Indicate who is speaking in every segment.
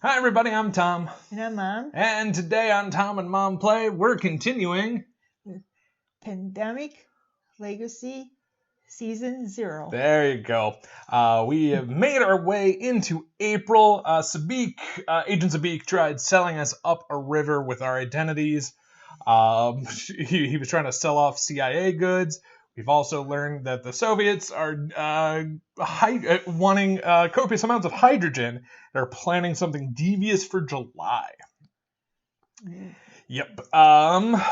Speaker 1: Hi everybody, I'm Tom.
Speaker 2: And I'm Mom.
Speaker 1: And today on Tom and Mom Play, we're continuing
Speaker 2: Pandemic Legacy Season 0.
Speaker 1: There you go. We have made our way into April. Agent Sabik tried selling us up a river with our identities. He was trying to sell off CIA goods. We've also learned that the Soviets are wanting copious amounts of hydrogen. They're planning something devious for July. Yep. But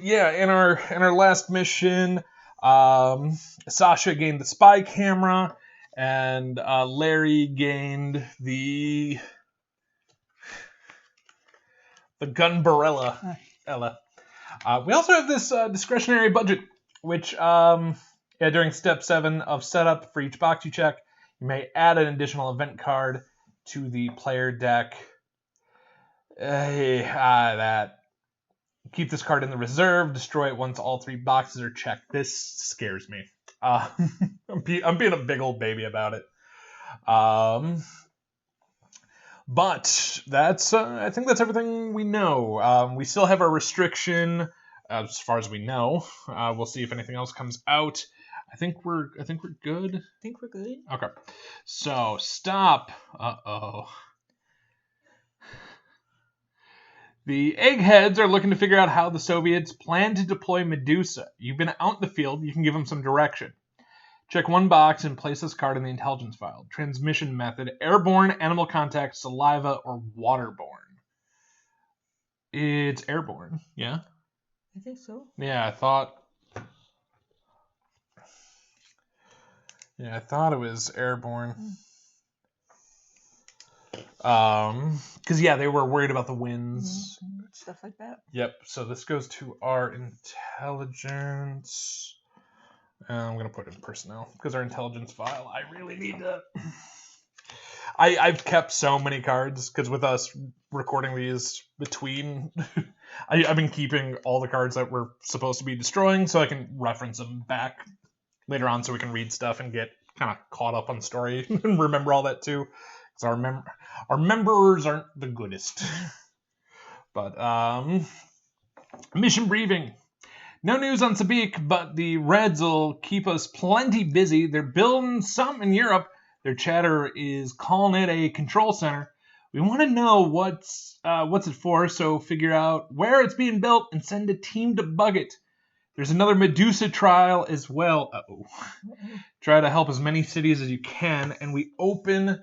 Speaker 1: yeah, in our last mission, Sasha gained the spy camera, and Larry gained the Gunbarella. We also have this discretionary budget, which during step 7 of setup for each box you check, you may add an additional event card to the player deck. That. Keep this card in the reserve. Destroy it once all 3 boxes are checked. This scares me. I'm being a big old baby about it. But that's I think that's everything we know. We still have our restriction as far as we know. We'll see if anything else comes out. I think we're good.
Speaker 2: I think we're good.
Speaker 1: Okay. So stop. Uh-oh. The eggheads are looking to figure out how the Soviets plan to deploy Medusa. You've been out in the field, you can give them some direction. Check 1 box and place this card in the intelligence file. Transmission method, airborne, animal contact, saliva, or waterborne. It's airborne, yeah?
Speaker 2: I think so.
Speaker 1: Yeah, I thought it was airborne. Because they were worried about the winds.
Speaker 2: Stuff like that.
Speaker 1: Yep, so this goes to our intelligence. I'm going to put it in personnel, because our intelligence file, I really need to... I've kept so many cards, because with us recording these between... I've been keeping all the cards that we're supposed to be destroying, so I can reference them back later on, so we can read stuff and get kind of caught up on story, and remember all that too. Because our members aren't the goodest. But, mission briefing. No news on Sabik, but the Reds will keep us plenty busy. They're building something in Europe. Their chatter is calling it a control center. We want to know what's it for, so figure out where it's being built and send a team to bug it. There's another Medusa trial as well. Try to help as many cities as you can, and we open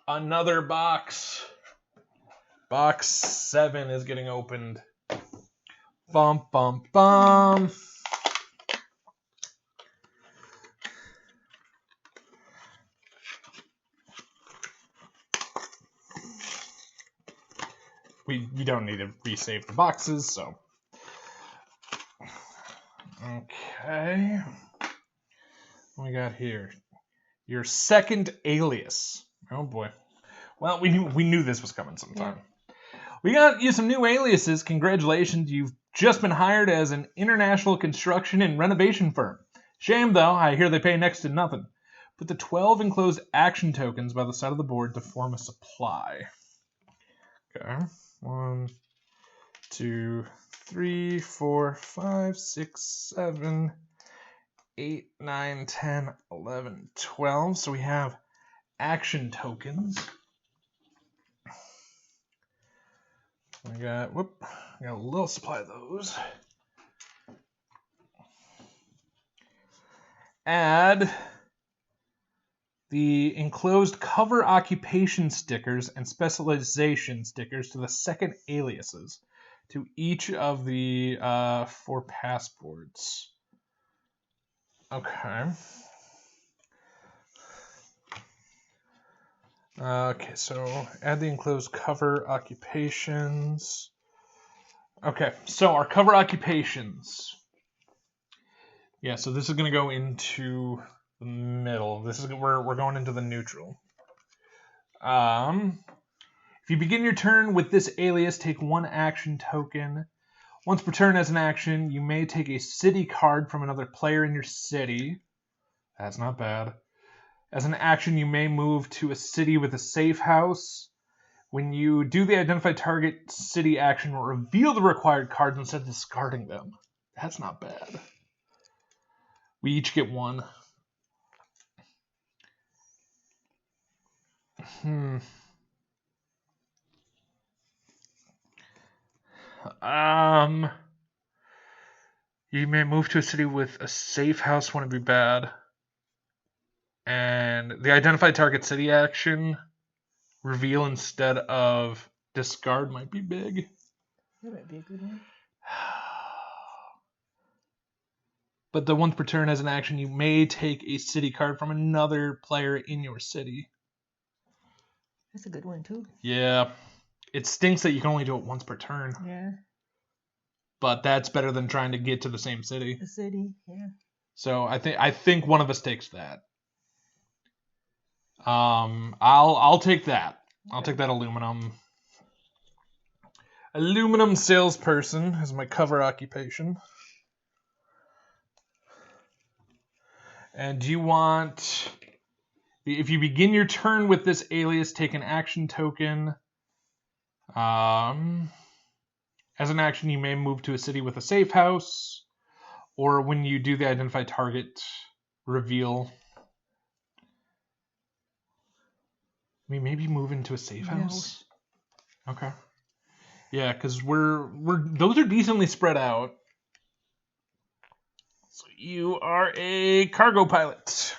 Speaker 1: another box. Box 7 is getting opened. Bum, bum, bum. We don't need to resave the boxes, so. Okay. What we got here? Your second alias. Oh boy. Well, we knew this was coming sometime. Yeah. We got you some new aliases. Congratulations, you've just been hired as an international construction and renovation firm. Shame, though, I hear they pay next to nothing. Put the 12 enclosed action tokens by the side of the board to form a supply. Okay. 1, 2, 3, 4, 5, 6, 7, 8, 9, 10, 11, 12. So we have action tokens. I got a little supply of those. Add the enclosed cover occupation stickers and specialization stickers to the second aliases to each of the 4 passports. Okay. Okay, so add the enclosed cover occupations. Okay, so our cover occupations. Yeah, so this is going to go into the middle. This is we're going into the neutral. If you begin your turn with this alias, take 1 action token. Once per turn as an action, you may take a city card from another player in your city. That's not bad. As an action, you may move to a city with a safe house. When you do the identify target city action, reveal the required cards instead of discarding them. That's not bad. We each get one. You may move to a city with a safe house. Wouldn't be bad. And the identify target city action, reveal instead of discard might be big.
Speaker 2: That might be a good one.
Speaker 1: But the once per turn as an action, you may take a city card from another player in your city.
Speaker 2: That's a good one too.
Speaker 1: Yeah. It stinks that you can only do it once per turn.
Speaker 2: Yeah.
Speaker 1: But that's better than trying to get to the same city.
Speaker 2: The city, yeah.
Speaker 1: So I think one of us takes that. I'll take that. I'll take that aluminum. Aluminum salesperson is my cover occupation. And do you want, if you begin your turn with this alias, take an action token. As an action, you may move to a city with a safe house, or when you do the identify target reveal, maybe move into a safe house. Okay. Yeah, because we're those are decently spread out. So you are a cargo pilot.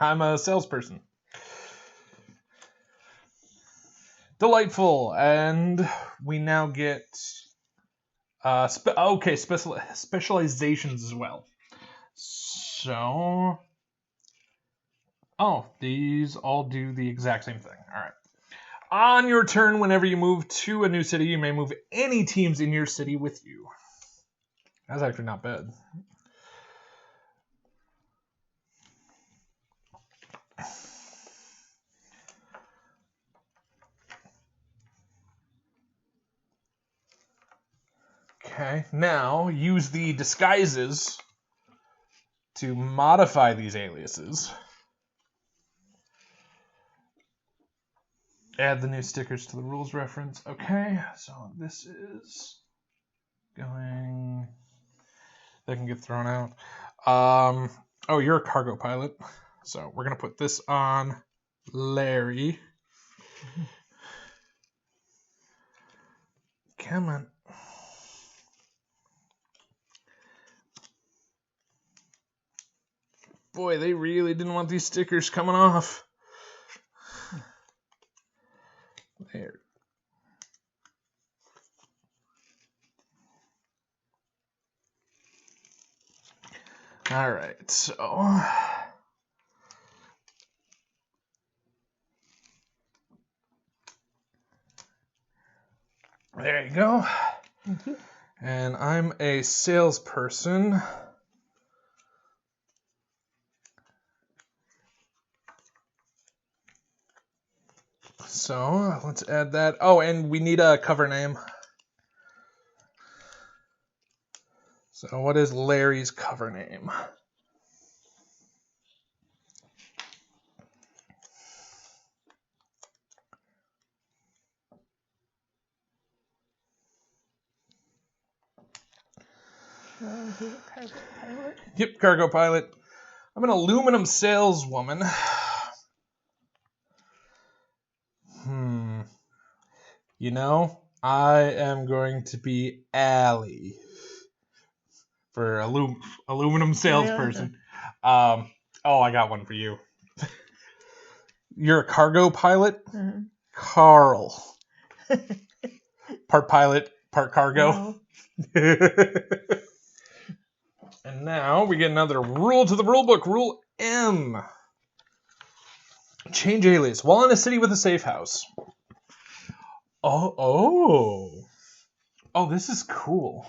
Speaker 1: I'm a salesperson. Delightful, and we now get specializations as well. So, these all do the exact same thing. All right. On your turn, whenever you move to a new city, you may move any teams in your city with you. That's actually not bad. Okay, now use the disguises to modify these aliases. Add the new stickers to the rules reference. Okay, so this is going... That can get thrown out. You're a cargo pilot. So we're going to put this on Larry. Come on. Boy, they really didn't want these stickers coming off. There. All right, so there you go.
Speaker 2: Thank you.
Speaker 1: And I'm a salesperson. So let's add that. Oh, and we need a cover name. So what is Larry's cover name?
Speaker 2: Cargo pilot.
Speaker 1: Yep, cargo pilot. I'm an aluminum saleswoman. I am going to be Allie for aluminum salesperson. I got one for you. You're a cargo pilot?
Speaker 2: Mm-hmm.
Speaker 1: Carl. Part pilot, part cargo.
Speaker 2: No.
Speaker 1: And now we get another rule to the rule book. Rule M. Change alias. While in a city with a safe house. Oh, this is cool.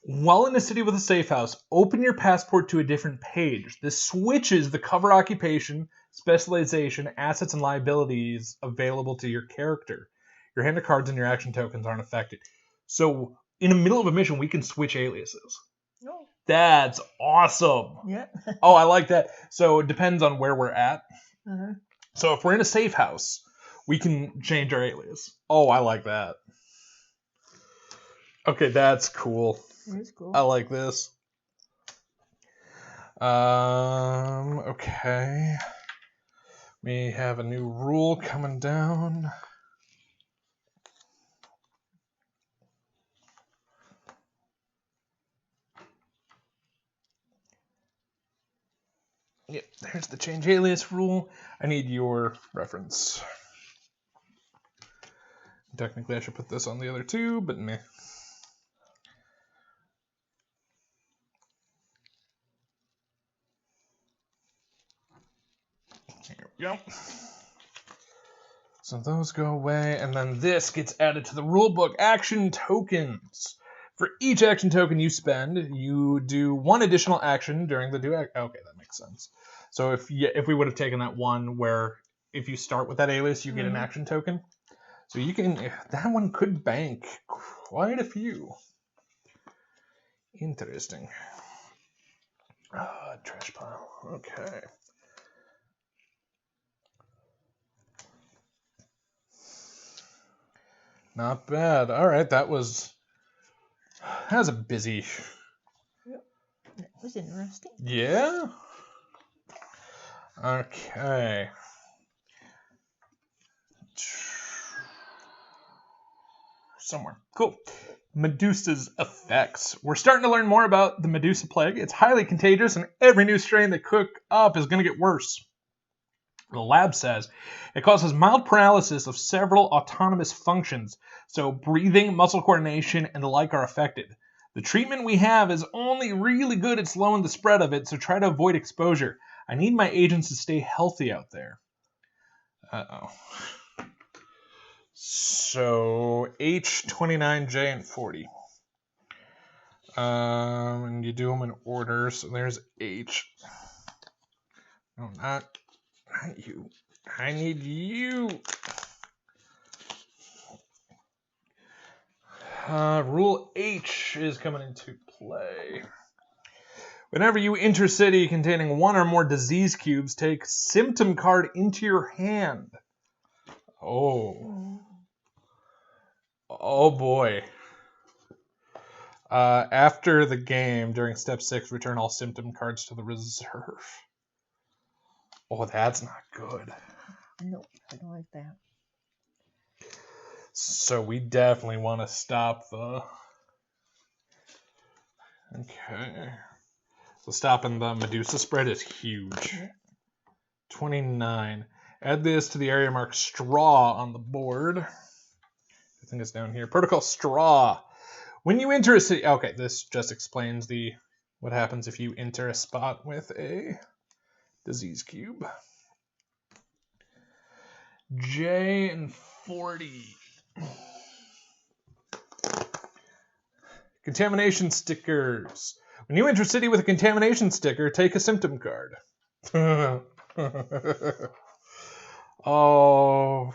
Speaker 1: While in a city with a safe house, open your passport to a different page. This switches the cover occupation, specialization, assets, and liabilities available to your character. Your hand of cards and your action tokens aren't affected. So, in the middle of a mission, we can switch aliases.
Speaker 2: No.
Speaker 1: That's awesome.
Speaker 2: Yeah.
Speaker 1: I like that. So, it depends on where we're at.
Speaker 2: Uh-huh.
Speaker 1: So, if we're in a safe house, we can change our alias. Oh, I like that. Okay, that's cool.
Speaker 2: That's cool.
Speaker 1: I like this. Okay. We have a new rule coming down. Yep, there's the change alias rule. I need your reference. Technically, I should put this on the other two, but meh. Here we go. So those go away, and then this gets added to the rulebook. Action tokens. For each action token you spend, you do one additional action during the do. Okay, that makes sense. So if we would have taken that one where if you start with that alias, you get an action token. So you can, that one could bank quite a few. Interesting. Trash pile. Okay. Not bad. All right, that was a busy.
Speaker 2: Yep. That was interesting.
Speaker 1: Yeah. Okay. Somewhere. Cool. Medusa's effects. We're starting to learn more about the Medusa plague. It's highly contagious, and every new strain they cook up is going to get worse. The lab says it causes mild paralysis of several autonomous functions, so breathing, muscle coordination, and the like are affected. The treatment we have is only really good at slowing the spread of it, so try to avoid exposure. I need my agents to stay healthy out there. Uh-oh. So H29J and 40. And you do them in order. So there's H. No, not you. I need you. Rule H is coming into play. Whenever you enter city containing one or more disease cubes, take symptom card into your hand. Oh. Oh boy. After the game, during step 6, return all symptom cards to the reserve. Oh, that's not good.
Speaker 2: Nope, I don't like that.
Speaker 1: So we definitely want to stop the... Okay. So stopping the Medusa spread is huge. 29. Add this to the area marked straw on the board. I think it's down here. Protocol straw. When you enter a city... Okay, this just explains what happens if you enter a spot with a disease cube. J and 40. Contamination stickers. When you enter a city with a contamination sticker, take a symptom card. Oh,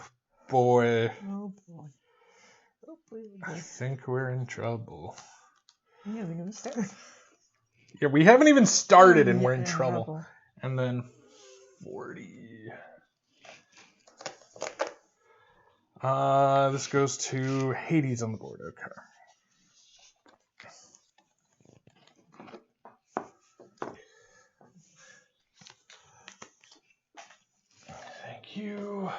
Speaker 1: boy.
Speaker 2: Oh, boy. Oh, boy.
Speaker 1: I think we're in trouble.
Speaker 2: We haven't even started.
Speaker 1: Yeah, we haven't even started and we're in trouble. And then 40. This goes to Hades on the board. Okay. Thank you.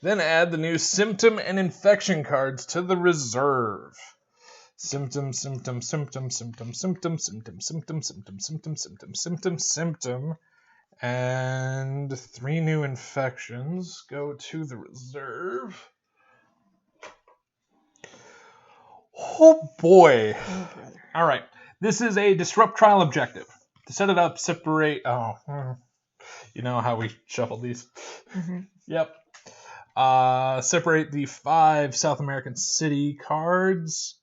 Speaker 1: Then add the new symptom and infection cards to the reserve. Symptom, symptom, symptom, symptom, symptom, symptom, symptom, symptom, symptom, symptom, symptom, symptom. And 3 new infections go to the reserve. Oh boy.
Speaker 2: Oh, brother.
Speaker 1: All right. This is a disrupt trial objective. To set it up, separate... Oh, you know how we shuffled these?
Speaker 2: Mm-hmm.
Speaker 1: Yep. Separate the 5 South American city cards.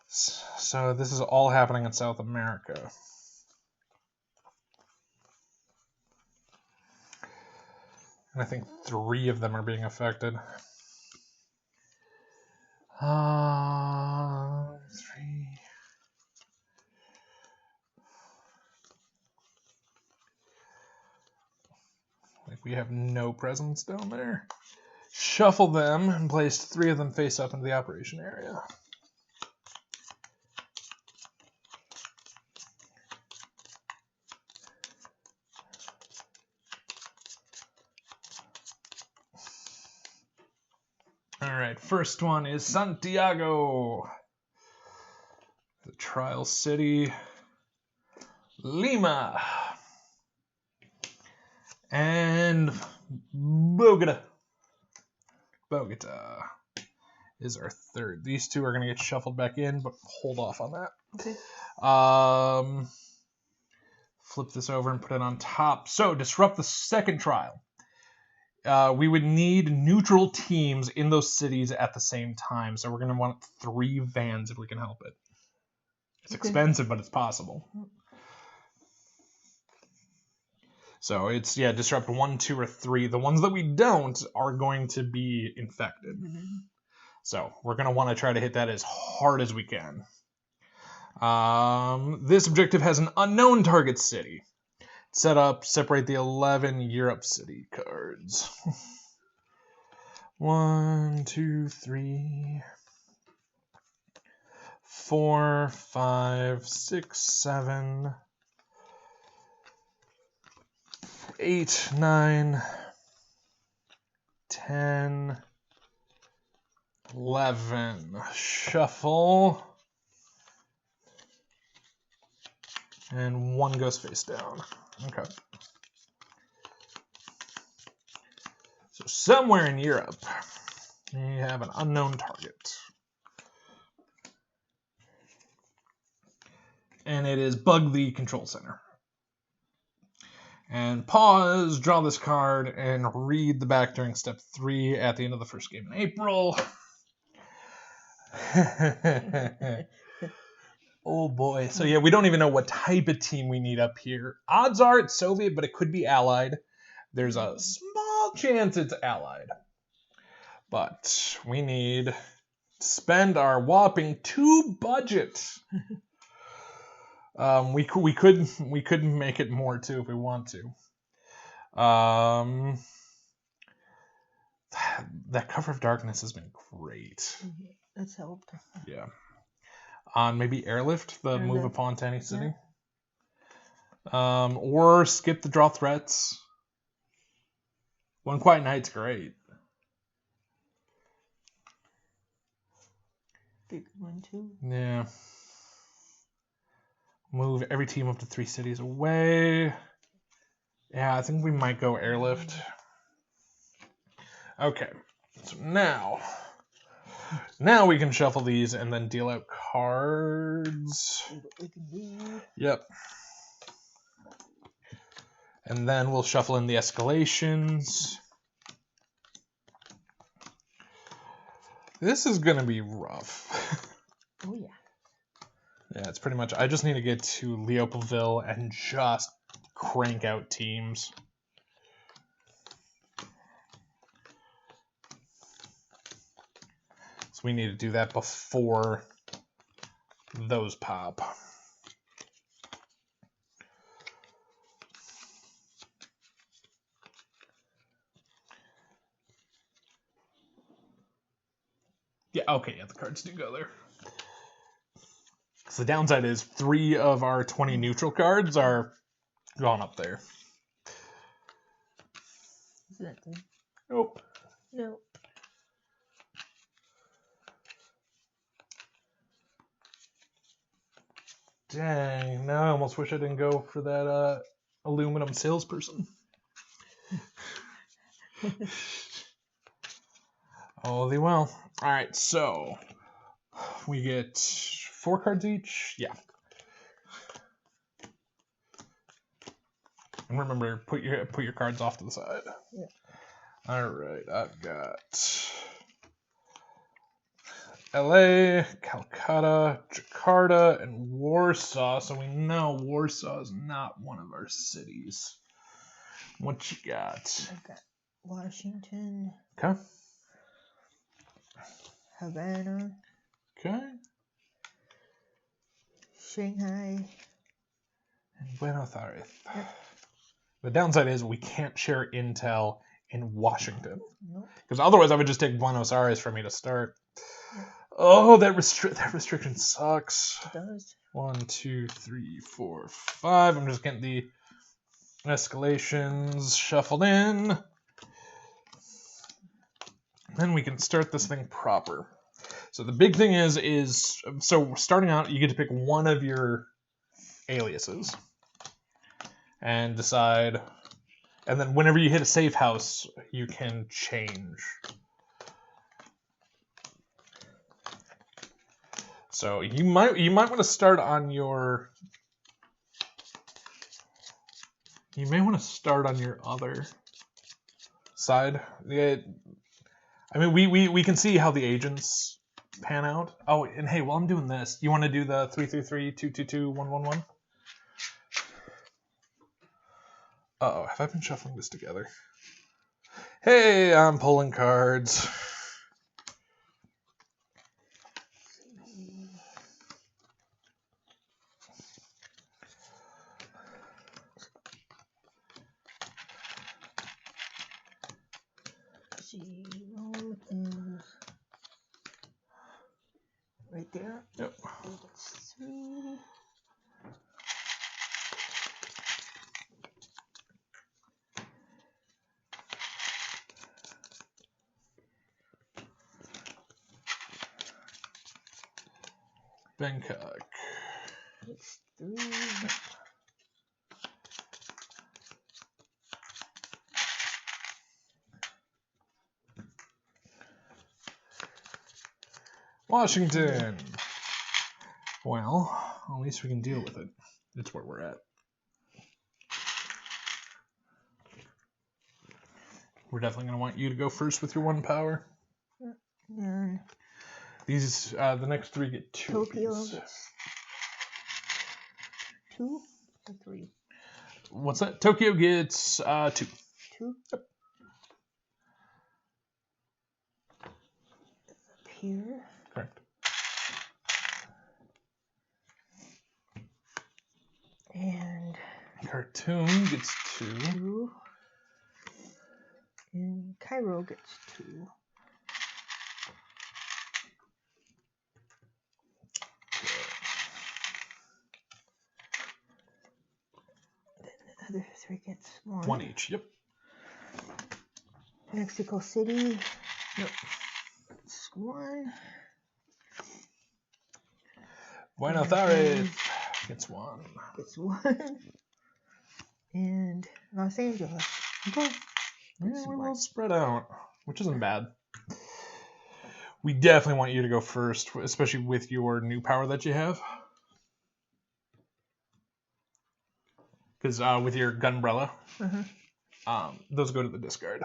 Speaker 1: So this is all happening in South America. And I think 3 of them are being affected. 3. We have no presents down there. Shuffle them and place 3 of them face up into the operation area. All right, first one is Santiago, the trial city, Lima, and Bogota. Bogota is our third. These 2 are going to get shuffled back in, but hold off on that.
Speaker 2: Okay.
Speaker 1: Flip this over and put it on top. So, disrupt the second trial. We would need neutral teams in those cities at the same time. So we're going to want 3 vans if we can help it. It's expensive, but it's possible. So it's, disrupt 1, 2, or 3. The ones that we don't are going to be infected. So we're going to want to try to hit that as hard as we can. This objective has an unknown target city. Set up, separate the 11 Europe city cards. 1, 2, 3, 4, 5, 6, 7, 8, 9, 10, 11. Shuffle. And 1 goes face down. Okay. So somewhere in Europe, you have an unknown target. And it is Bug the Control Center. And pause, draw this card, and read the back during step 3 at the end of the first game in April. Oh boy. So yeah, we don't even know what type of team we need up here. Odds are it's Soviet, but it could be Allied. There's a small chance it's Allied. But we need to spend our whopping 2 budget. We could make it more too if we want to. That Cover of Darkness has been great.
Speaker 2: That's helped.
Speaker 1: Yeah. On maybe Airlift, the move
Speaker 2: Airlift.
Speaker 1: upon to any city. Yeah. Or skip the draw threats. One Quiet Night's great.
Speaker 2: Big one too.
Speaker 1: Yeah. Move every team up to 3 cities away. Yeah, I think we might go Airlift. Okay. So now we can shuffle these and then deal out cards. Yep. And then we'll shuffle in the escalations. This is going to be rough.
Speaker 2: Oh, yeah.
Speaker 1: Yeah, it's pretty much, I just need to get to Leopoldville and just crank out teams. So we need to do that before those pop. Yeah, okay, yeah, the cards do go there. So the downside is 3 of our 20 neutral cards are gone up there.
Speaker 2: Is that thing?
Speaker 1: Nope.
Speaker 2: Nope.
Speaker 1: Dang, now I almost wish I didn't go for that aluminum salesperson. Oh, they will. All right, so we get 4 cards each. Yeah. And remember, put your cards off to the side.
Speaker 2: Yeah.
Speaker 1: All right, I've got LA, Calcutta, Jakarta, and Warsaw. So we know Warsaw is not one of our cities. What you got?
Speaker 2: I've got Washington.
Speaker 1: Okay.
Speaker 2: Havana.
Speaker 1: Okay.
Speaker 2: Shanghai.
Speaker 1: And Buenos Aires.
Speaker 2: Yep.
Speaker 1: The downside is we can't share intel in Washington.
Speaker 2: Nope.
Speaker 1: Because otherwise I would just take Buenos Aires for me to start.
Speaker 2: Yeah.
Speaker 1: Oh, that restriction sucks.
Speaker 2: It does.
Speaker 1: 1, 2, 3, 4, 5. I'm just getting the escalations shuffled in. Then we can start this thing proper. So the big thing is so starting out, you get to pick one of your aliases and decide, and then whenever you hit a safe house, you can change. So you might want to start on your. You may want to start on your other side. I mean, we can see how the agents pan out. Oh, and hey, while I'm doing this, you want to do the 333-222-111? Uh-oh, have I been shuffling this together? Hey, I'm pulling cards.
Speaker 2: Zero is right there.
Speaker 1: Yep.
Speaker 2: That's 3.
Speaker 1: Bangkok.
Speaker 2: It's 3.
Speaker 1: Washington. Well, at least we can deal with it. It's where we're at. We're definitely going to want you to go first with your 1 power.
Speaker 2: And
Speaker 1: These, the next 3 get 2
Speaker 2: Tokyo
Speaker 1: apiece.
Speaker 2: gets 2 or 3.
Speaker 1: What's that? Tokyo gets 2.
Speaker 2: 2.
Speaker 1: Yep.
Speaker 2: Up here.
Speaker 1: Correct.
Speaker 2: And
Speaker 1: Khartoum gets 2.
Speaker 2: 2. And Cairo gets 2. The other 3 gets 1.
Speaker 1: 1 each. Yep.
Speaker 2: Mexico City.
Speaker 1: Yep.
Speaker 2: It's 1.
Speaker 1: Buenos Aires gets 1.
Speaker 2: Gets 1. And Los Angeles.
Speaker 1: Okay. Yeah,
Speaker 2: Gets
Speaker 1: we're
Speaker 2: 1.
Speaker 1: well spread out, which isn't bad. We definitely want you to go first, especially with your new power that you have. Because with your Gunbrella, those go to the discard.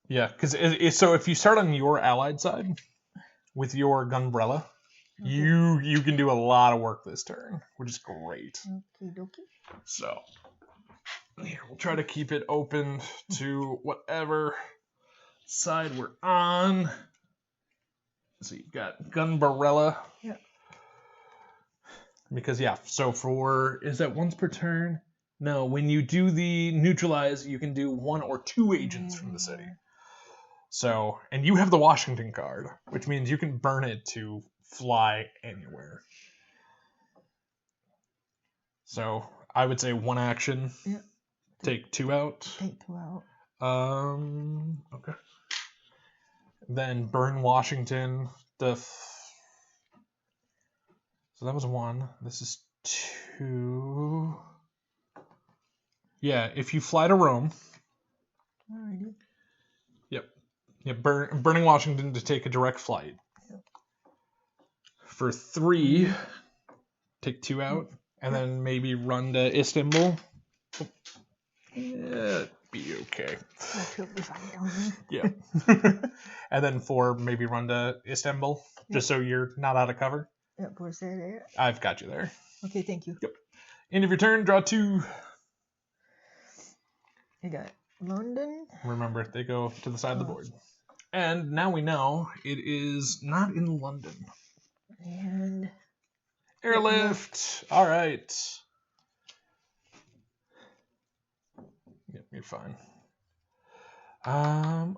Speaker 1: Yeah, because so if you start on your allied side with your Gunbrella, you can do a lot of work this turn, which is great.
Speaker 2: Okie dokie.
Speaker 1: So here, we'll try to keep it open to whatever side we're on. So you've got Gunbarella.
Speaker 2: Yeah.
Speaker 1: Because yeah, so is that once per turn? No, when you do the neutralize, you can do 1 or 2 agents from the city. So, and you have the Washington card, which means you can burn it to fly anywhere. So I would say 1 action.
Speaker 2: Yeah.
Speaker 1: Take 2 out.
Speaker 2: Take 2 out.
Speaker 1: Okay. Then burn Washington. So that was 1. This is 2. Yeah, if you fly to Rome.
Speaker 2: Alrighty.
Speaker 1: Yep. Yeah, burning Washington to take a direct flight.
Speaker 2: Yep.
Speaker 1: For 3, take 2 out, and then maybe run to Istanbul. Yeah, be okay.
Speaker 2: He'll be fine down there.
Speaker 1: Yeah. And then 4, maybe run to Istanbul, just so you're not out of cover.
Speaker 2: Yep, where's that at?
Speaker 1: I've got you there.
Speaker 2: Okay, thank you.
Speaker 1: Yep. End of your turn, draw 2.
Speaker 2: I got London.
Speaker 1: Remember, they go to the side of the board. And now we know it is not in London.
Speaker 2: And
Speaker 1: Airlift. All right. Yep, you're fine.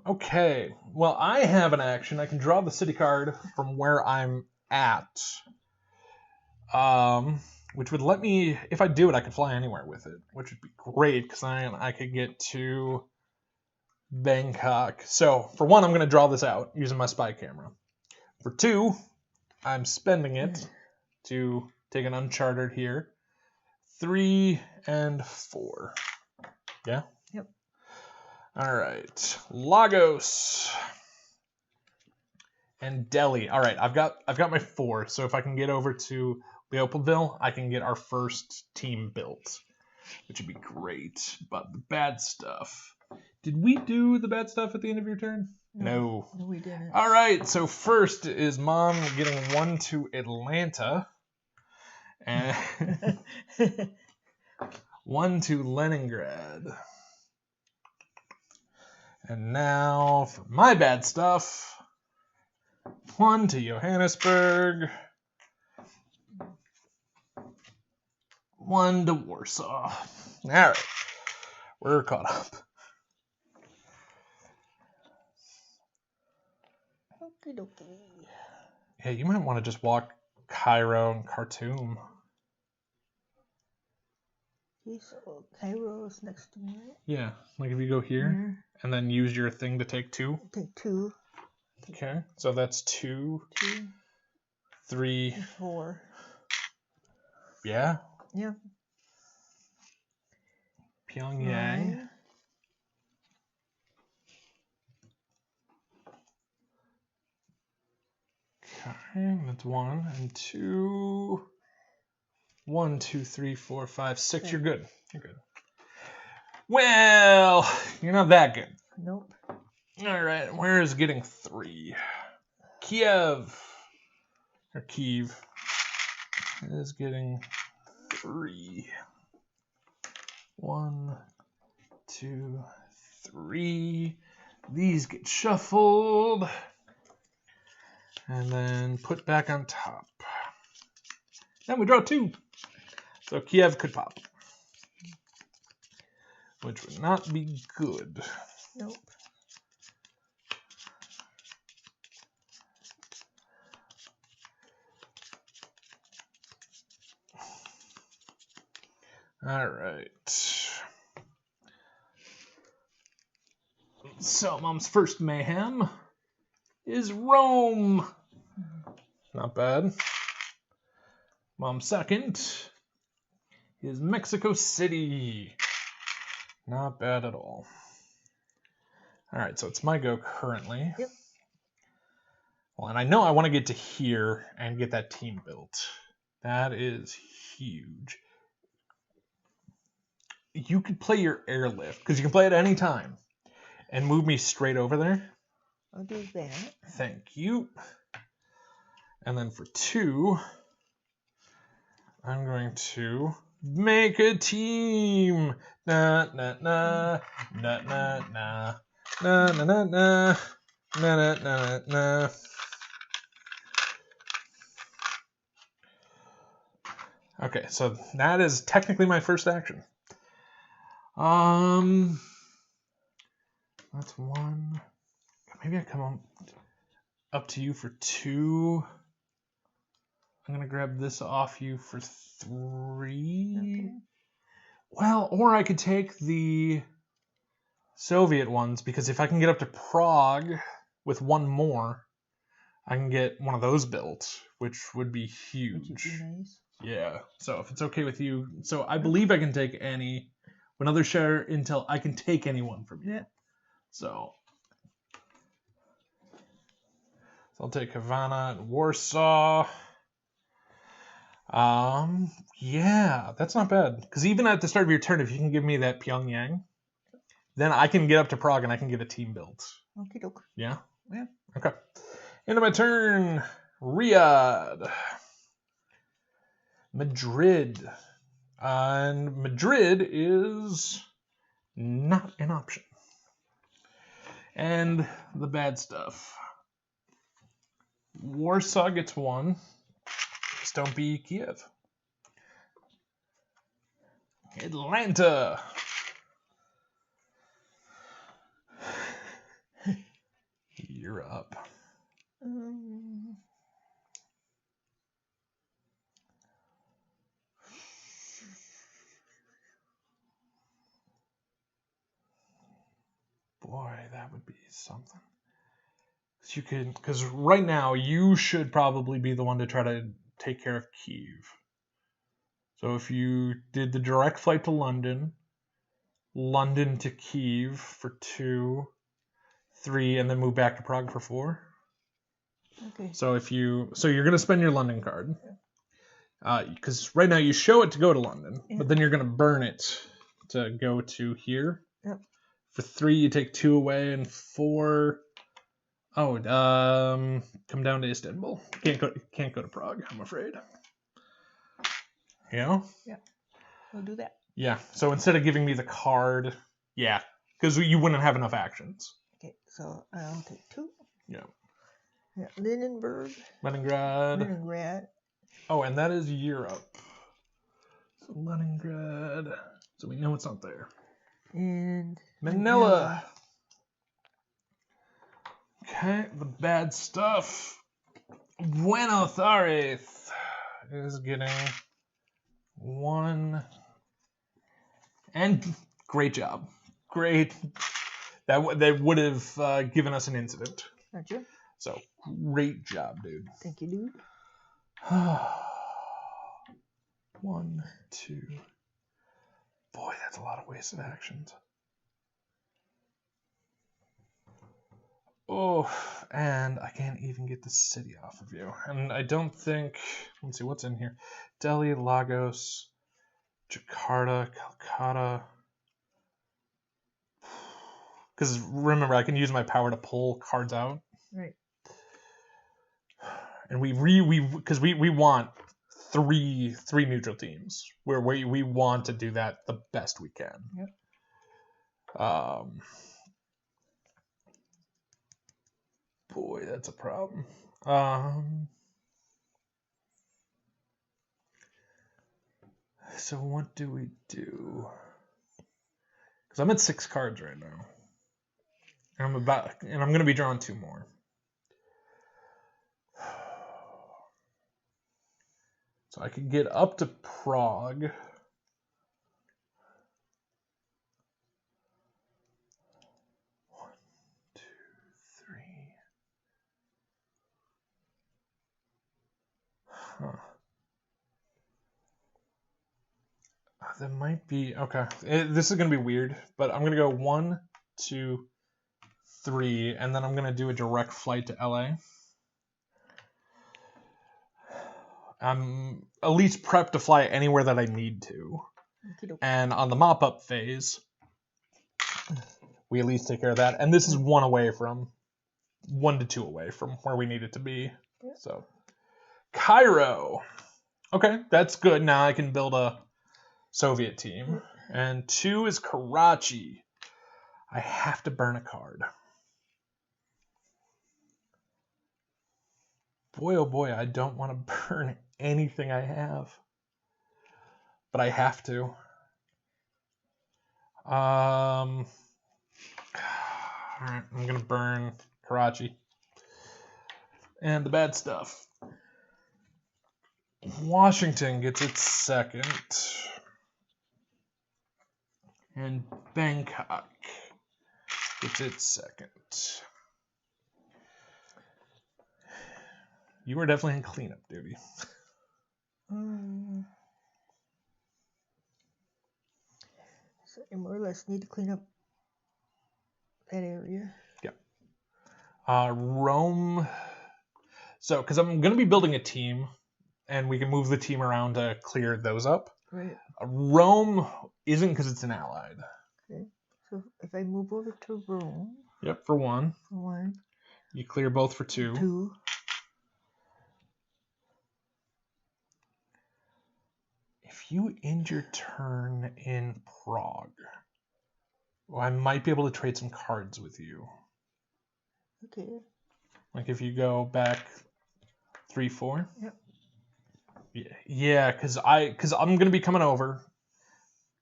Speaker 1: Okay. Well, I have an action. I can draw the city card from where I'm at. Which would let me, if I do it, I could fly anywhere with it, which would be great because I could get to Bangkok. So, for one, I'm going to draw this out using my spy camera. For two, I'm spending it to take an uncharted here. 3 and 4. Yeah?
Speaker 2: Yep.
Speaker 1: All right. Lagos and Delhi. All right, I've got my 4. So if I can get over to Leopoldville, I can get our first team built, which would be great. But the bad stuff. Did we do the bad stuff at the end of your turn? No.
Speaker 2: No, we didn't.
Speaker 1: All right, so first is Mom getting 1 to Atlanta and 1 to Leningrad. And now for my bad stuff, 1 to Johannesburg, 1 to Warsaw. All right, we're caught up.
Speaker 2: Okie dokie.
Speaker 1: Yeah, you might want to just walk Cairo and Khartoum.
Speaker 2: Okay, so Cairo's next to me.
Speaker 1: Yeah, like if you go here and then use your thing to take 2.
Speaker 2: Take 2.
Speaker 1: Okay, so that's 2,
Speaker 2: 2,
Speaker 1: 3,
Speaker 2: 4.
Speaker 1: yeah,
Speaker 2: Yeah.
Speaker 1: Pyongyang.
Speaker 2: 9.
Speaker 1: Okay, that's 1 and 2. 1, 2, 3, 4, 5, 6. You're good. You're good. Well, you're not that good.
Speaker 2: Nope.
Speaker 1: All right, where is getting 3? Kiev is getting 3. 1, 2, 3. These get shuffled and then put back on top. And we draw 2. So Kiev could pop, which would not be good.
Speaker 2: Nope.
Speaker 1: All right. So Mom's first mayhem is Rome. Not bad. Mom's second is Mexico City. Not bad at all. All right, so it's my go currently.
Speaker 2: Yep.
Speaker 1: Well, and I know I want to get to here and get that team built. That is huge. You could play your airlift, because you can play it any time, and move me straight over there.
Speaker 2: I'll do that.
Speaker 1: Thank you. And then for 2, I'm going to make a team. Na na na na na na na na na na na na na. Okay, so that is technically my first action. That's 1. Maybe I come up to you for 2. I'm gonna grab this off you for 3.
Speaker 2: Okay.
Speaker 1: Well, or I could take the Soviet ones, because if I can get up to Prague with 1 more, I can get one of those built, which would be huge.
Speaker 2: Which would be nice.
Speaker 1: Yeah. So if it's okay with you, so I believe I can take any. When others share intel, I can take anyone from you.
Speaker 2: Yeah.
Speaker 1: So I'll take Havana and Warsaw. Yeah, that's not bad. Because even at the start of your turn, if you can give me that Pyongyang, then I can get up to Prague and I can get a team built.
Speaker 2: Okie doke.
Speaker 1: Yeah?
Speaker 2: Yeah.
Speaker 1: Okay. End of my turn. Riyadh. Madrid. And Madrid is not an option. And the bad stuff. Warsaw gets 1. Just don't be Kiev. Atlanta. You're up. Boy, that would be something. You could, because right now you should probably be the one to try to take care of Kyiv. So if you did the direct flight to London, London to Kyiv for 2, 3, and then move back to Prague for 4.
Speaker 2: Okay.
Speaker 1: So you're gonna spend your London card, because right now you show it to go to London, but then you're gonna burn it to go to here.
Speaker 2: Yep.
Speaker 1: For 3, you take 2 away, and 4. Oh, come down to Istanbul. Can't go to Prague, I'm afraid. You know?
Speaker 2: Yeah. We'll do that.
Speaker 1: Yeah. So instead of giving me the card, yeah, because you wouldn't have enough actions.
Speaker 2: Okay, so I'll take 2.
Speaker 1: Yeah.
Speaker 2: Yeah. Leningrad.
Speaker 1: Leningrad. Oh, and that is Europe. So Leningrad. So we know it's not there.
Speaker 2: And
Speaker 1: Manila. Okay, the bad stuff. Buenos Aires is getting 1. And great job. Great. That would have given us an incident.
Speaker 2: Not you?
Speaker 1: So great job, dude.
Speaker 2: Thank you, dude.
Speaker 1: 1, 2. Boy, that's a lot of wasted actions. Oh, and I can't even get the city off of you. And I don't think... Let's see, what's in here? Delhi, Lagos, Jakarta, Calcutta. Because remember, I can use my power to pull cards out.
Speaker 2: Right.
Speaker 1: And we want three neutral teams where we want to do that the best we can.
Speaker 2: Yep.
Speaker 1: Boy, that's a problem. So what do we do? Because I'm at 6 cards right now. And I'm going to be drawing 2 more. So I could get up to Prague. 1, 2, 3. Huh. That might be okay. This is gonna be weird, but I'm gonna go 1, 2, 3, and then I'm gonna do a direct flight to LA. I'm at least prepped to fly anywhere that I need to. And on the mop-up phase, we at least take care of that. And this is 1 to 2 away from where we need it to be.
Speaker 2: Yeah.
Speaker 1: So, Cairo. Okay, that's good. Now I can build a Soviet team. And 2 is Karachi. I have to burn a card. Boy, oh boy, I don't want to burn anything I have. But I have to. Alright, I'm going to burn Karachi. And the bad stuff. Washington gets its 2nd. And Bangkok gets its 2nd. You were definitely in cleanup duty.
Speaker 2: So you more or less need to clean up that area.
Speaker 1: Yeah. Rome. So, because I'm going to be building a team, and we can move the team around to clear those up.
Speaker 2: Right.
Speaker 1: Rome isn't because it's an allied.
Speaker 2: Okay. So if I move over to Rome.
Speaker 1: Yep, for 1.
Speaker 2: For 1.
Speaker 1: You clear both for 2.
Speaker 2: 2.
Speaker 1: If you end your turn in Prague, well, I might be able to trade some cards with you.
Speaker 2: Okay.
Speaker 1: Like if you go back 3, 4.
Speaker 2: Yep.
Speaker 1: Yeah, because I'm gonna be coming over,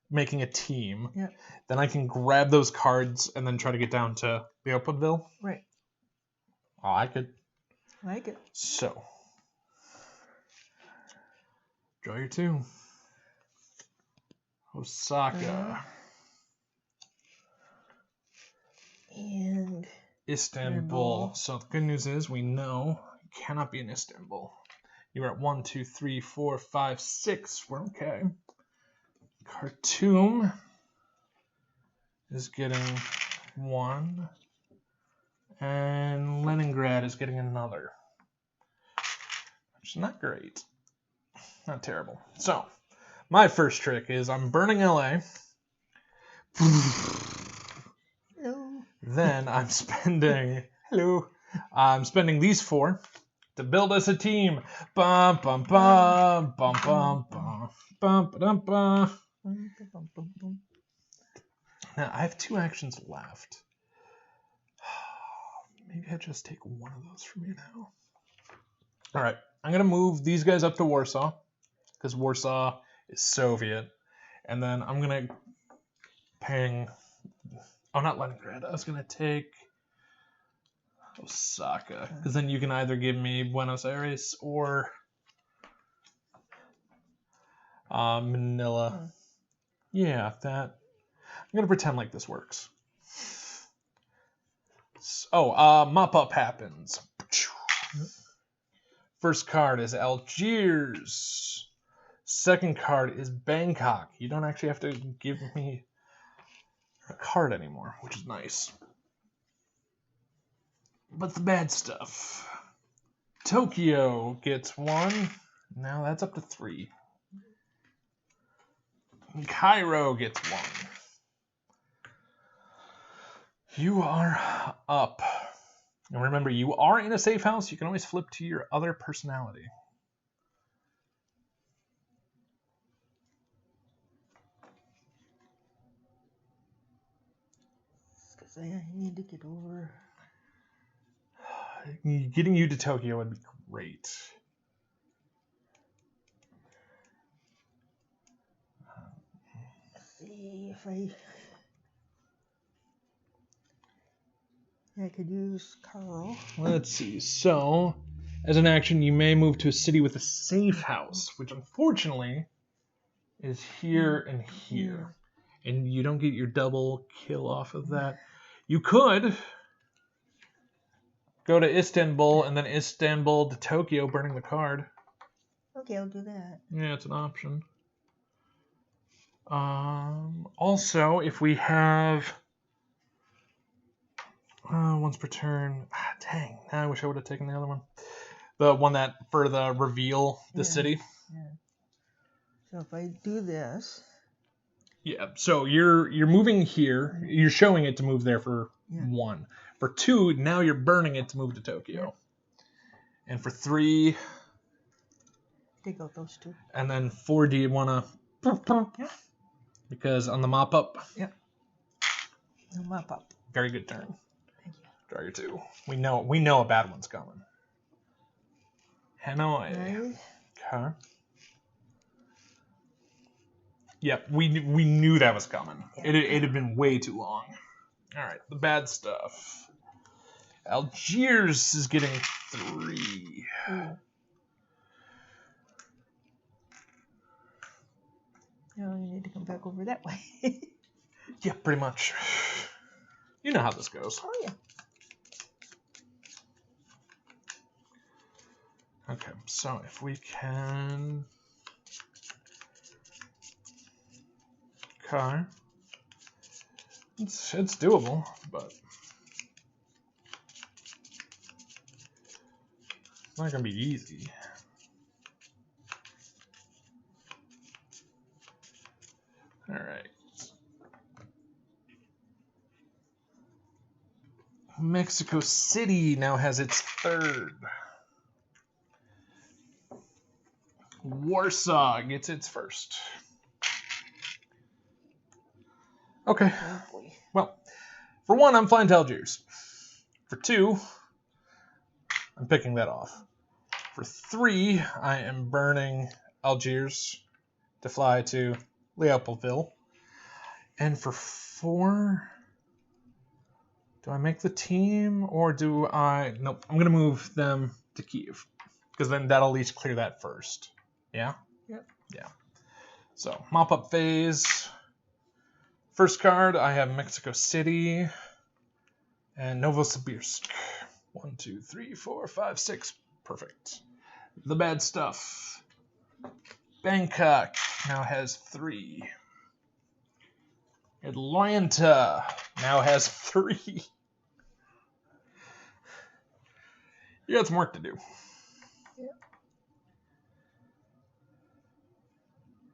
Speaker 1: making a team.
Speaker 2: Yeah.
Speaker 1: Then I can grab those cards and then try to get down to the Opalville.
Speaker 2: Right.
Speaker 1: Oh, I could.
Speaker 2: Like it.
Speaker 1: So, draw your 2. Osaka.
Speaker 2: And
Speaker 1: Istanbul. So the good news is we know you cannot be in Istanbul. You're at 1, 2, 3, 4, 5, 6. We're okay. Khartoum is getting 1. And Leningrad is getting another. Which is not great. Not terrible. So, my first trick is I'm burning LA.
Speaker 2: hello.
Speaker 1: Then I'm spending I'm spending these 4 to build us a team. Bum bum bum bum bum bum bum bum bum. Now I have 2 actions left. Maybe I just take one of those from you now. All right, I'm gonna move these guys up to Warsaw because Warsaw is Soviet, and then I'm gonna ping. Oh, not Leningrad. I was gonna take Osaka, because then you can either give me Buenos Aires or Manila. Yeah, that. I'm gonna pretend like this works. Mop up happens. First card is Algiers. Second card is Bangkok. You don't actually have to give me a card anymore, which is nice. But the bad stuff. Tokyo gets 1. Now that's up to 3. Cairo gets 1. You are up. And remember, you are in a safe house. You can always flip to your other personality.
Speaker 2: Because I need to get over.
Speaker 1: Getting you to Tokyo would be great.
Speaker 2: Let's see if I could use Carl.
Speaker 1: Let's see. So, as an action, you may move to a city with a safe house, which unfortunately is here and here. And you don't get your double kill off of that. You could go to Istanbul and then Istanbul to Tokyo, burning the card.
Speaker 2: Okay, I'll do that.
Speaker 1: Yeah, it's an option. Also, if we have once per turn, dang, I wish I would have taken the other one. The one that for the reveal the city.
Speaker 2: Yeah. So if I do this.
Speaker 1: Yeah. So you're moving here. You're showing it to move there for 1. For 2, now you're burning it to move to Tokyo. And for 3.
Speaker 2: Take out those 2.
Speaker 1: And then 4, do you want to?
Speaker 2: Yeah.
Speaker 1: Because on the mop up.
Speaker 2: Yep. No mop up.
Speaker 1: Very good turn.
Speaker 2: Thank you.
Speaker 1: Draw your 2. We know a bad one's coming. Hanoi.
Speaker 2: Right.
Speaker 1: Okay. Yep, we knew that was coming.
Speaker 2: Yeah.
Speaker 1: It had been way too long. All right, the bad stuff. Algiers is getting 3.
Speaker 2: Now you need to come back over that way.
Speaker 1: Yeah, pretty much. You know how this goes.
Speaker 2: Oh, yeah.
Speaker 1: Okay, so if we can... Okay. It's doable, but... It's not going to be easy. All right. Mexico City now has its 3rd. Warsaw gets its 1st. Okay.
Speaker 2: Oh, boy.
Speaker 1: Well, for 1, I'm flying to Algiers. For 2, I'm picking that off. For 3, I am burning Algiers to fly to Leopoldville. And for 4, do I make the team or do I... Nope, I'm going to move them to Kiev. Because then that'll at least clear that first. Yeah?
Speaker 2: Yep.
Speaker 1: Yeah. So, mop-up phase. First card, I have Mexico City and Novosibirsk. 1, 2, 3, 4, 5, 6. Perfect. The bad stuff. Bangkok now has 3. Atlanta now has 3. You got some work to do.
Speaker 2: Yep.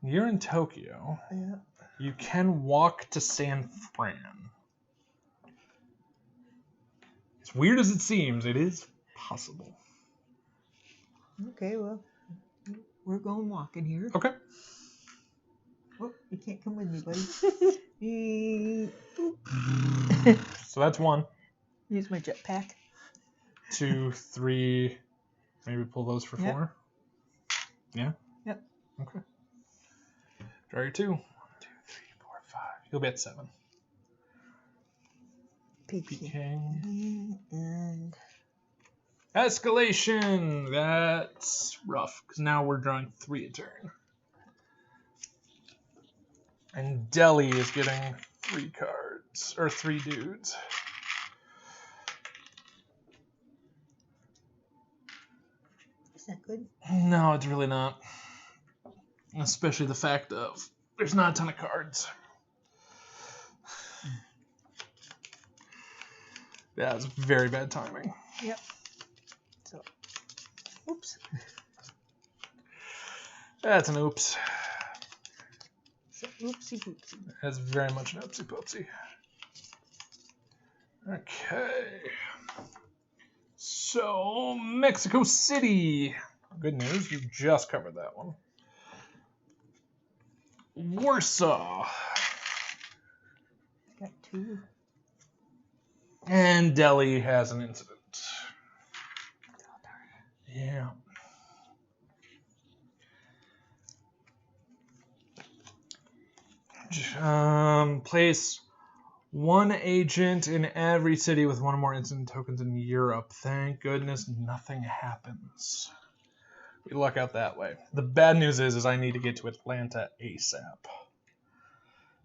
Speaker 1: You're in Tokyo.
Speaker 2: Yeah.
Speaker 1: You can walk to San Fran. As weird as it seems, it is possible.
Speaker 2: Okay, well, we're going walking here.
Speaker 1: Okay.
Speaker 2: Oh, you can't come with me, buddy.
Speaker 1: So that's 1,
Speaker 2: Use my jetpack.
Speaker 1: 2, 3. Maybe pull those for
Speaker 2: Yep.
Speaker 1: 4. Yeah?
Speaker 2: Yep.
Speaker 1: Okay. Draw your 2. 1, 2, 3, 4, 5. You'll be at 7. Peking.
Speaker 2: And
Speaker 1: Escalation! That's rough, because now we're drawing 3 a turn. And Delhi is getting 3 cards, or 3 dudes.
Speaker 2: is that good?
Speaker 1: No, it's really not. Especially the fact of there's not a ton of cards. That's very bad timing.
Speaker 2: Yep. So, oops.
Speaker 1: That's an oops.
Speaker 2: So, oopsie poopsie.
Speaker 1: That's very much an oopsie poopsie. Okay. So, Mexico City. Good news, you just covered that one. Warsaw.
Speaker 2: Got 2.
Speaker 1: And Delhi has an incident.
Speaker 2: Oh, darn.
Speaker 1: Yeah. Place 1 agent in every city with 1 or more incident tokens in Europe. Thank goodness nothing happens. We luck out that way. The bad news is I need to get to Atlanta ASAP.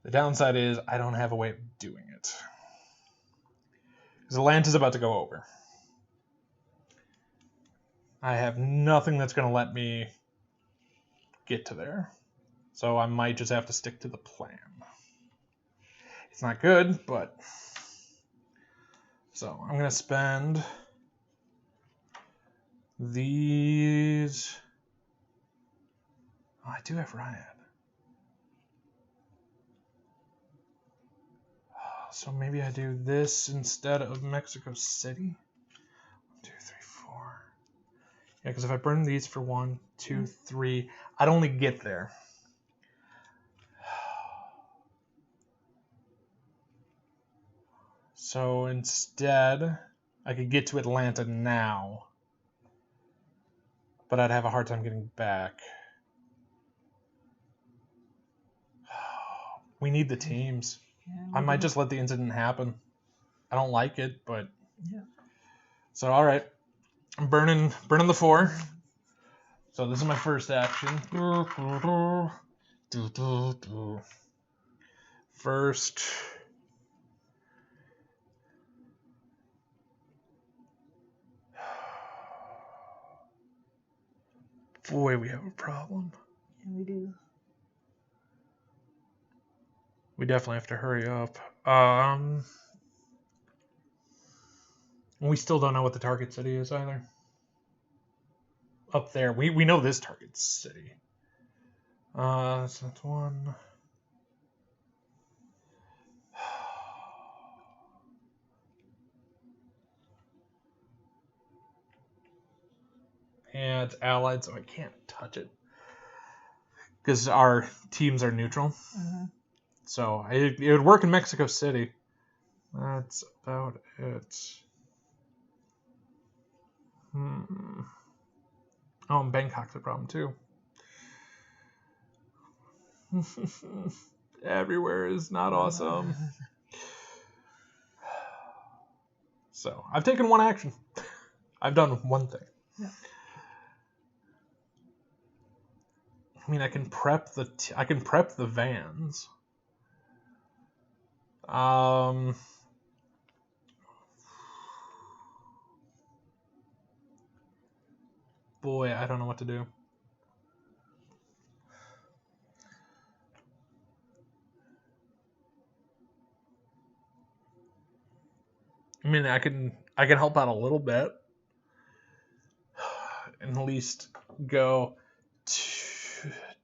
Speaker 1: The downside is I don't have a way of doing it. Because Atlanta's about to go over. I have nothing that's going to let me get to there. So I might just have to stick to the plan. It's not good, but... So I'm going to spend these... Oh, I do have Riot. So maybe I do this instead of Mexico City. 1, 2, 3, 4. Yeah, because if I burn these for 1, 2, 3, I'd only get there. So instead, I could get to Atlanta now, but I'd have a hard time getting back. We need the teams.
Speaker 2: Yeah,
Speaker 1: I might just let the incident happen. I don't like it, but...
Speaker 2: Yeah.
Speaker 1: So, all right. I'm burning the 4. So this is my first action. First... Boy, we have a problem.
Speaker 2: Yeah, we do.
Speaker 1: We definitely have to hurry up. We still don't know what the target city is either. Up there. We know this target city. So that's 1. And it's allied, so I can't touch it. Because our teams are neutral.
Speaker 2: Uh-huh.
Speaker 1: So it would work in Mexico City. That's about it. Oh, and Bangkok's a problem too. Everywhere is not awesome. So, I've taken one action. I've done one thing.
Speaker 2: Yeah.
Speaker 1: I mean, I can prep the vans. Boy, I don't know what to do. I mean, I can help out a little bit, and at least go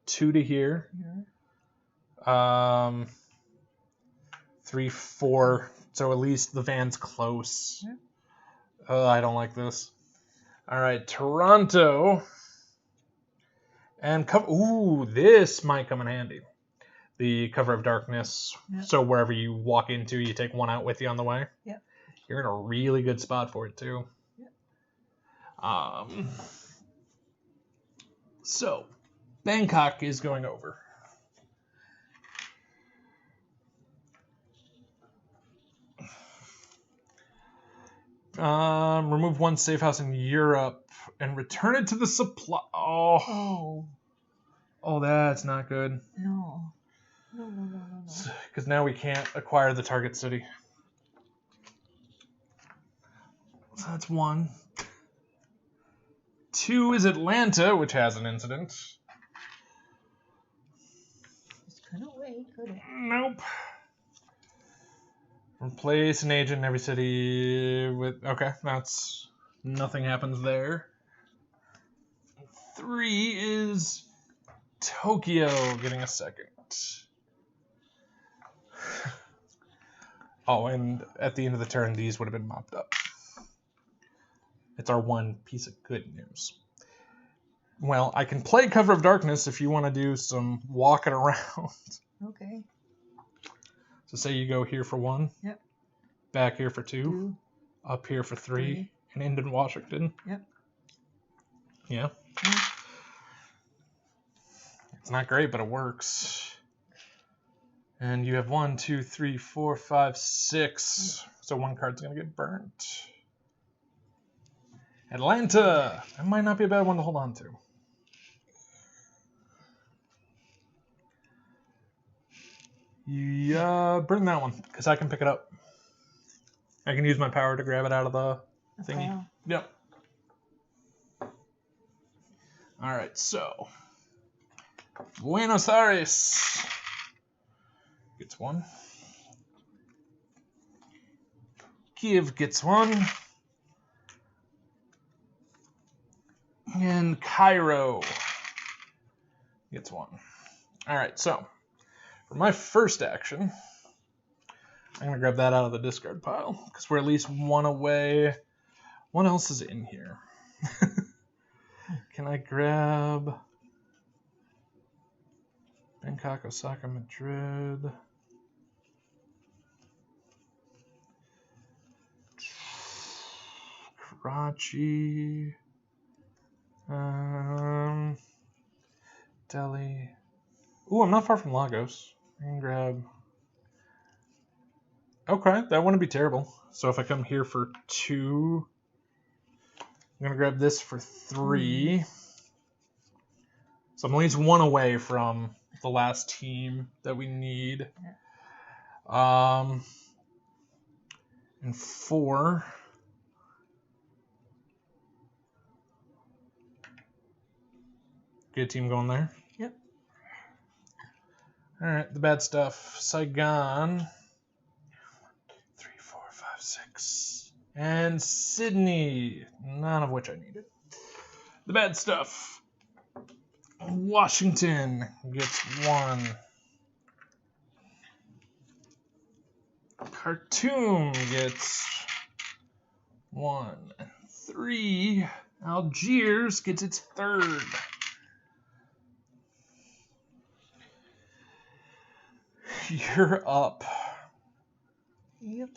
Speaker 1: two to here.
Speaker 2: Yeah.
Speaker 1: 3, 4. So at least the van's close.
Speaker 2: Yeah.
Speaker 1: I don't like this. All right, Toronto. And ooh, this might come in handy. The Cover of Darkness.
Speaker 2: Yeah.
Speaker 1: So wherever you walk into, you take one out with you on the way.
Speaker 2: Yeah.
Speaker 1: You're in a really good spot for it too.
Speaker 2: Yeah.
Speaker 1: So Bangkok is going over. Remove one safe house in Europe and return it to the supply. Oh, that's not good.
Speaker 2: No.
Speaker 1: Because now we can't acquire the target city. So that's 1. 2 is Atlanta, which has an incident.
Speaker 2: It's couldn't wait, could it?
Speaker 1: Nope. Replace an agent in every city with... Okay, that's... Nothing happens there. 3 is Tokyo getting a second. Oh, and at the end of the turn, these would have been mopped up. It's our one piece of good news. Well, I can play Cover of Darkness if you want to do some walking around.
Speaker 2: Okay.
Speaker 1: So say you go here for 1.
Speaker 2: Yep.
Speaker 1: Back here for 2.
Speaker 2: 2.
Speaker 1: Up here for 3. And end in Washington.
Speaker 2: Yep.
Speaker 1: Yeah. It's not great, but it works. And you have 1, 2, 3, 4, 5, 6. So 1 card's going to get burnt. Atlanta! That might not be a bad one to hold on to. Yeah, bring that one, because I can pick it up. I can use my power to grab it out of the thingy.
Speaker 2: Pile.
Speaker 1: Yep. Alright, so. Buenos Aires gets 1. Kiev gets 1. And Cairo gets 1. Alright, so. For my first action, I'm going to grab that out of the discard pile, because we're at least 1 away. What else is in here? Can I grab Bangkok, Osaka, Madrid? Karachi. Delhi. Ooh, I'm not far from Lagos. I can grab... Okay, that wouldn't be terrible. So if I come here for 2, I'm going to grab this for 3. So I'm at least 1 away from the last team that we need. And 4. Get a team going there.
Speaker 2: Yep.
Speaker 1: Alright, the bad stuff. Saigon. 3, 4, 5, 6. And Sydney. None of which I needed. The bad stuff. Washington gets 1. Khartoum gets 1. 3. Algiers gets its 3rd. You're up.
Speaker 2: Yep.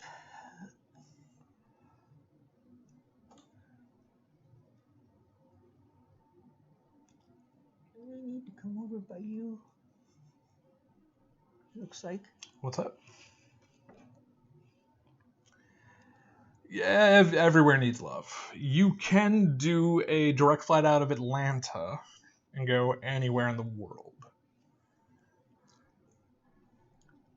Speaker 2: Do I need to come over by you? Looks like.
Speaker 1: What's up? Yeah, everywhere needs love. You can do a direct flight out of Atlanta and go anywhere in the world.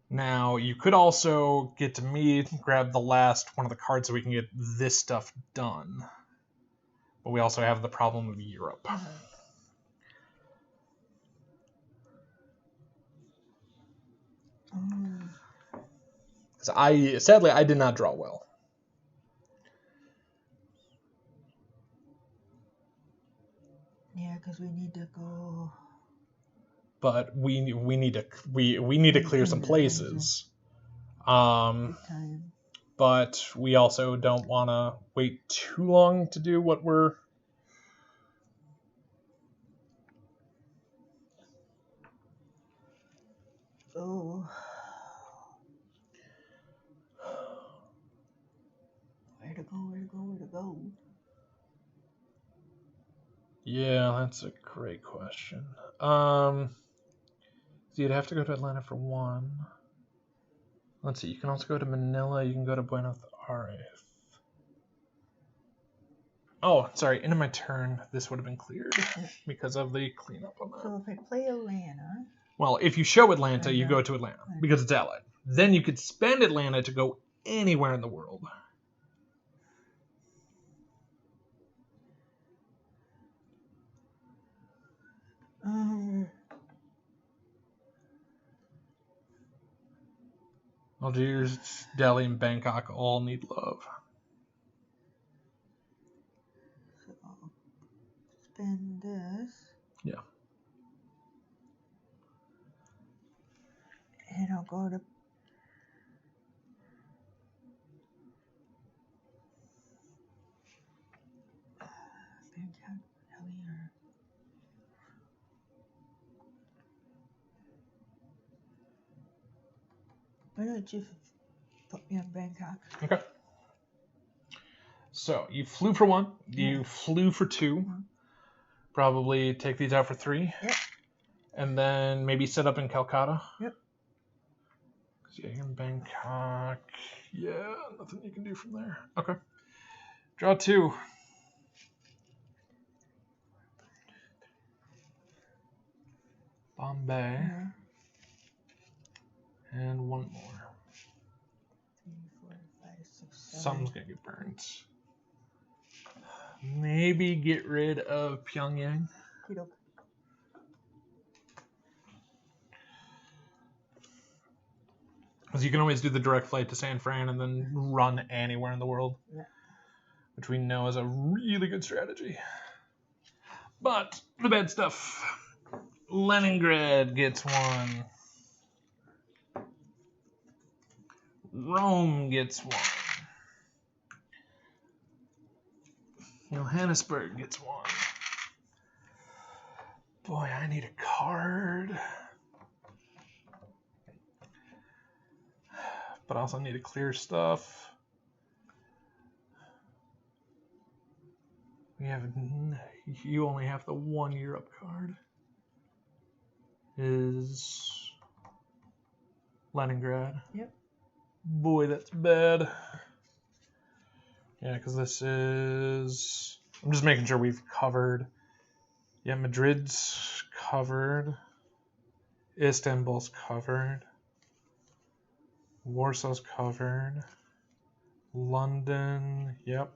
Speaker 1: Now, you could also get to me, grab the last one of the cards so we can get this stuff done. But we also have the problem of Europe. Because sadly, I did not draw well.
Speaker 2: Yeah, because we need to go.
Speaker 1: But we need to clear some places.
Speaker 2: Big time.
Speaker 1: But we also don't want to wait too long to do what we're.
Speaker 2: Oh. Where to go? Where to go? Where to go?
Speaker 1: Yeah, that's a great question. So you'd have to go to Atlanta for one. Let's see. You can also go to Manila. You can go to Buenos Aires. Oh, sorry. End of my turn. This would have been cleared because of the cleanup on that.
Speaker 2: So if I play Atlanta.
Speaker 1: Well, if you show Atlanta, you go to Atlanta because it's allied. Then you could spend Atlanta to go anywhere in the world. Algiers, Delhi, and Bangkok all need love.
Speaker 2: So I'll spend this.
Speaker 1: Yeah.
Speaker 2: And I'll go to. Bangkok, Delhi, or. Why don't you put me on Bangkok?
Speaker 1: Okay. So you flew for one. You flew for two.
Speaker 2: Mm-hmm.
Speaker 1: Probably take these out for three.
Speaker 2: Yep.
Speaker 1: And then maybe set up in Calcutta.
Speaker 2: Yep.
Speaker 1: Yeah, in Bangkok. Yeah, nothing you can do from there. Okay. Draw two. Bombay.
Speaker 2: Yeah.
Speaker 1: And one more.
Speaker 2: 3, 4, 5, 6, 7.
Speaker 1: Something's gonna get burned. Maybe get rid of Pyongyang.
Speaker 2: Kidok.
Speaker 1: Because you can always do the direct flight to San Fran and then run anywhere in the world.
Speaker 2: Yeah.
Speaker 1: Which we know is a really good strategy. But the bad stuff. Leningrad gets one. Rome gets one. Johannesburg gets one. Boy, I need a card. But I also need to clear stuff. You only have the one Europe card. Is Leningrad.
Speaker 2: Yep.
Speaker 1: Boy, that's bad. Yeah, because this is. I'm just making sure we've covered. Yeah, Madrid's covered. Istanbul's covered. Warsaw's covered. London, yep.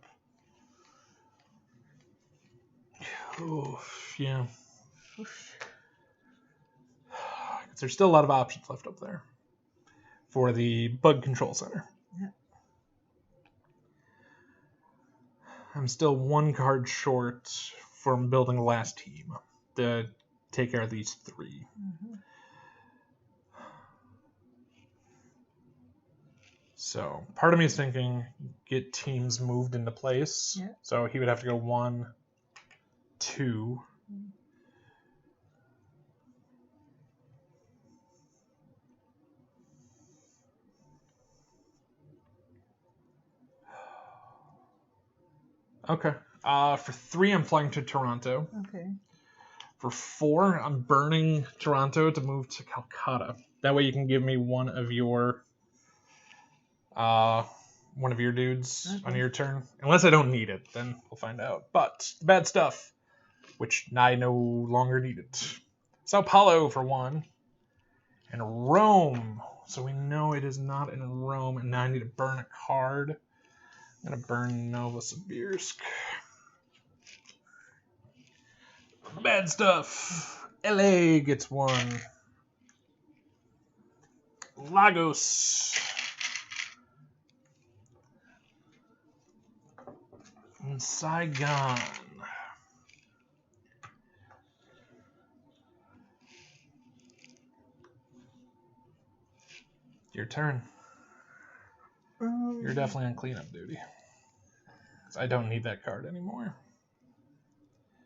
Speaker 1: Oof, yeah.
Speaker 2: Oof.
Speaker 1: There's still a lot of options left up there for the bug control center.
Speaker 2: Yeah.
Speaker 1: I'm still one card short from building the last team to take care of these three.
Speaker 2: Mm-hmm.
Speaker 1: So part of me is thinking get teams moved into place.
Speaker 2: Yeah.
Speaker 1: So he would have to go 1, 2. Okay. For 3, I'm flying to Toronto.
Speaker 2: Okay.
Speaker 1: For 4, I'm burning Toronto to move to Calcutta. That way you can give me one of your dudes on
Speaker 2: Okay.
Speaker 1: your turn. Unless I don't need it, then we'll find out. But the bad stuff, which I no longer need it. Sao Paulo for 1. And Rome. So we know it is not in Rome. And now I need to burn a card. I'm going to burn Novosibirsk. Bad stuff. LA gets 1. Lagos. And Saigon. Your turn. You're definitely on cleanup duty. 'Cause I don't need that card anymore.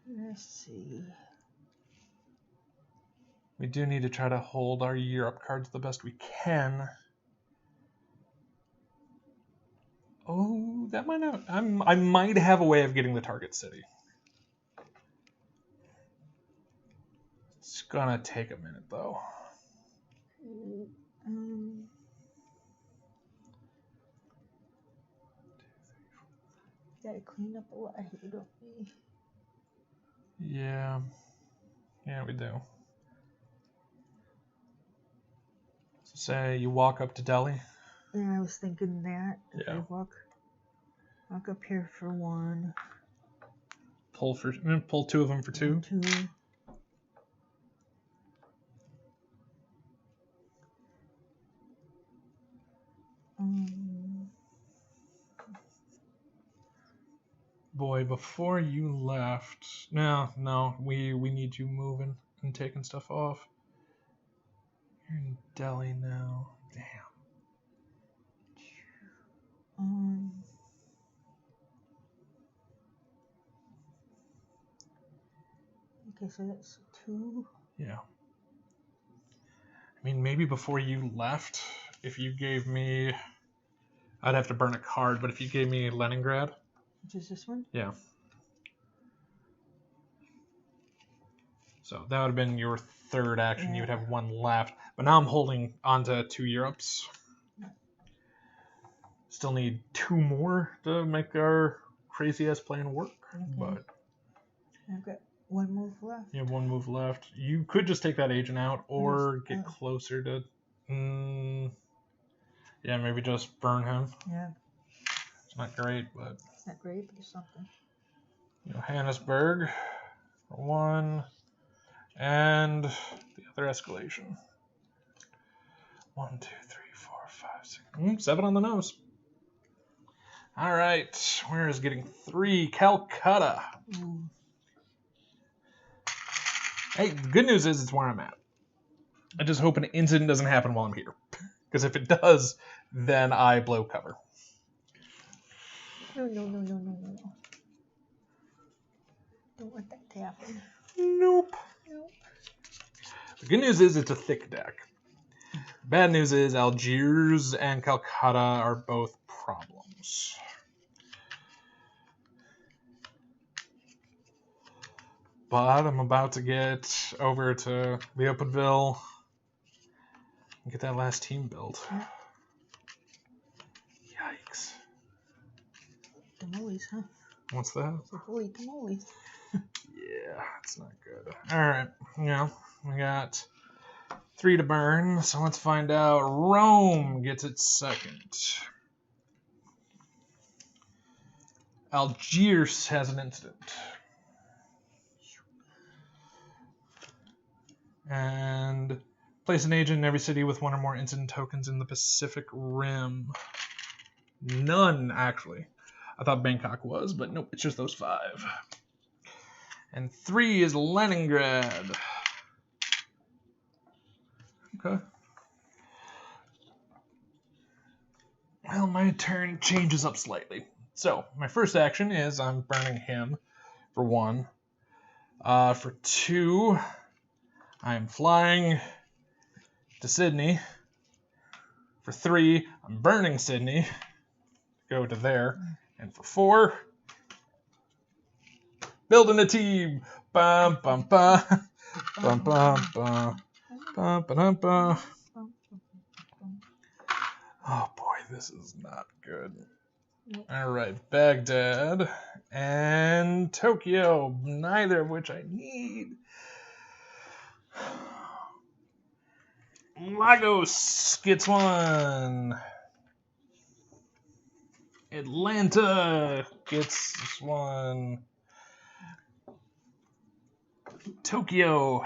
Speaker 2: Let's see.
Speaker 1: We do need to try to hold our Europe cards the best we can. Oh, that might not. I might have a way of getting the target city. It's gonna take a minute though.
Speaker 2: Gotta clean up a lot here, don't we?
Speaker 1: Yeah, we do. So say you walk up to Delhi.
Speaker 2: Yeah, I was thinking that. If
Speaker 1: Yeah.
Speaker 2: I walk up here for 1.
Speaker 1: Pull 2 of them for 2.
Speaker 2: 2.
Speaker 1: Boy, before you left, no, we need you moving and taking stuff off. You're in Delhi now. Damn.
Speaker 2: Okay, so that's 2.
Speaker 1: Yeah. I mean, maybe before you left, if you gave me, I'd have to burn a card, but if you gave me Leningrad.
Speaker 2: Which is this one?
Speaker 1: Yeah. So that would have been your third action.
Speaker 2: Yeah.
Speaker 1: You would have 1 left. But now I'm holding onto 2 Europes. Still need 2 more to make our crazy ass plan work.
Speaker 2: Okay.
Speaker 1: But
Speaker 2: I've got 1 move left.
Speaker 1: you have 1 move left. You could just take that agent out or
Speaker 2: Yes.
Speaker 1: get closer to. Yeah, maybe just burn him.
Speaker 2: Yeah.
Speaker 1: It's not great, but.
Speaker 2: It's not great, but it's something.
Speaker 1: Johannesburg for 1. And the other escalation. 1, 2, 3, 4, 5, 6. 7 on the nose. All right. Where is getting 3? Calcutta.
Speaker 2: Ooh.
Speaker 1: Hey, the good news is it's where I'm at. I just hope an incident doesn't happen while I'm here. Because if it does, then I blow cover.
Speaker 2: No. Don't want that to happen.
Speaker 1: Nope. The good news is it's a thick deck. Bad news is Algiers and Calcutta are both problems. But I'm about to get over to Leopoldville and get that last team built.
Speaker 2: Yeah.
Speaker 1: Yikes.
Speaker 2: Tamales, huh?
Speaker 1: What's that?
Speaker 2: So holy tamales.
Speaker 1: Yeah, it's not good. Alright, we got 3 to burn, so let's find out. Rome gets its second. Algiers has an incident. And place an agent in every city with 1 or more incident tokens in the Pacific Rim. None, actually. I thought Bangkok was, but nope, it's just those 5. And 3 is Leningrad. Okay. Well, my turn changes up slightly. So, my first action is I'm burning him for 1. For 2, I'm flying to Sydney. For 3, I'm burning Sydney. Go to there. And for 4, building a team. Bum bum bum. Bum bum bum. Bum bum bum. Oh boy, this is not good.
Speaker 2: Nope.
Speaker 1: All right, Baghdad and Tokyo, neither of which I need. Lagos gets one. Atlanta gets one. Tokyo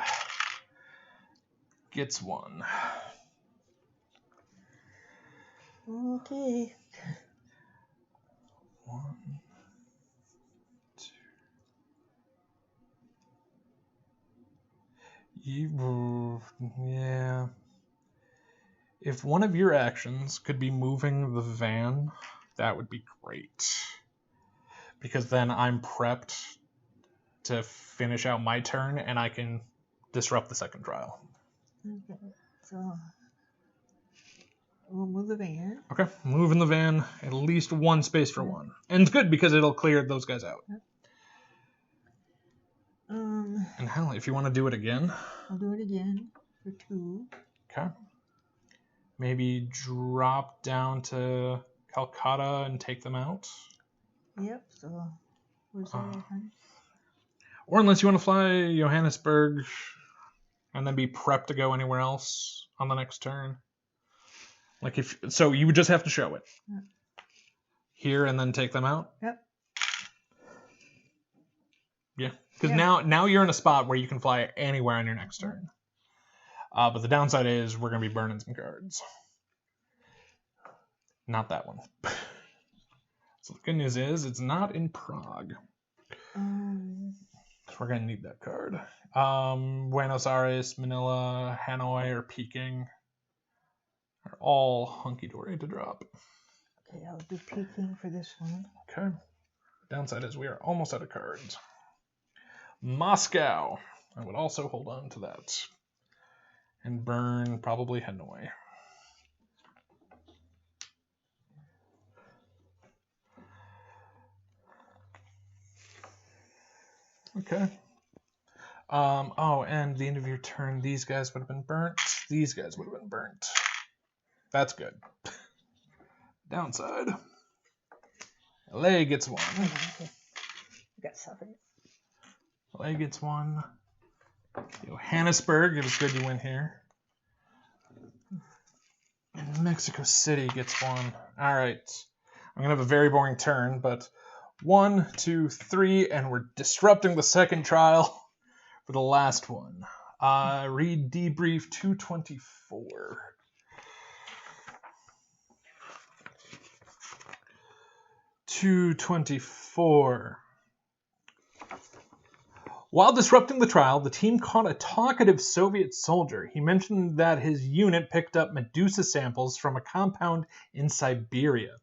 Speaker 1: gets one.
Speaker 2: Okay.
Speaker 1: 1, 2. Yeah. If one of your actions could be moving the van, that would be great. Because then I'm prepped to finish out my turn and I can disrupt the second trial.
Speaker 2: Okay. So we'll move the van.
Speaker 1: Okay, move in the van, at least one space for one. And it's good because it'll clear those guys out. And hell, if you want to do it again.
Speaker 2: I'll do it again for 2.
Speaker 1: Okay. Maybe drop down to Calcutta and take them out.
Speaker 2: Yep, so where's that at, honey?
Speaker 1: Or unless you want to fly Johannesburg and then be prepped to go anywhere else on the next turn. Like if so, you would just have to show it.
Speaker 2: Yep.
Speaker 1: Here and then take them out.
Speaker 2: Yep.
Speaker 1: Yeah, because now you're in a spot where you can fly anywhere on your next turn. But the downside is we're going to be burning some cards. Not that one. So the good news is it's not in Prague. So we're going to need that card. Buenos Aires, Manila, Hanoi, or Peking are all hunky-dory to drop.
Speaker 2: Okay, I'll do Peking for this one.
Speaker 1: Okay. Downside is we are almost out of cards. Moscow. I would also hold on to that. And burn probably Hanoi. Okay. Oh, and the end of your turn, these guys would have been burnt. These guys would have been burnt. That's good. Downside. LA gets one.
Speaker 2: Okay. Got something.
Speaker 1: LA gets one. Johannesburg, it was good you win here. And Mexico City gets one. All right. I'm going to have a very boring turn, but 1, 2, 3, and we're disrupting the second trial for the last one. Read debrief 224. While disrupting the trial, the team caught a talkative Soviet soldier. He mentioned that his unit picked up Medusa samples from a compound in Siberia.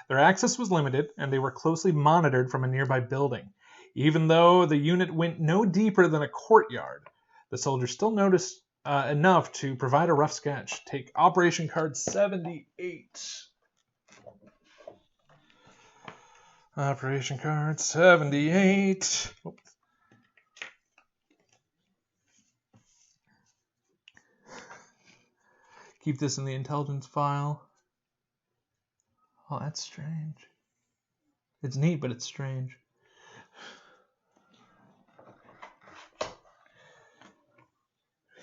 Speaker 1: Their access was limited, and they were closely monitored from a nearby building. Even though the unit went no deeper than a courtyard, the soldier still noticed enough to provide a rough sketch. Take Operation Card 78. Operation Card 78. Oh. Keep this in the intelligence file. Oh, that's strange. It's neat, but it's strange.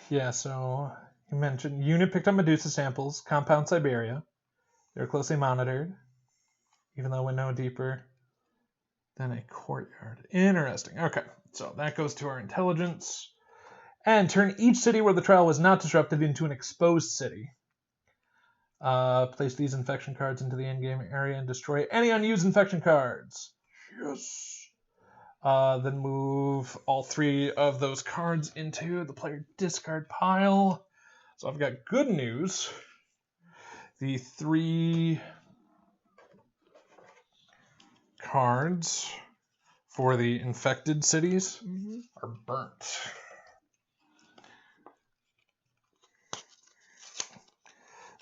Speaker 1: Yeah, so you mentioned unit picked up Medusa samples, compound Siberia. They were closely monitored, even though it went no deeper than a courtyard. Interesting. Okay, so that goes to our intelligence. And turn each city where the trial was not disrupted into an exposed city. Place these infection cards into the endgame area and destroy any unused infection cards. Yes. Then move all 3 of those cards into the player discard pile. So I've got good news. The 3 cards for the infected cities are burnt.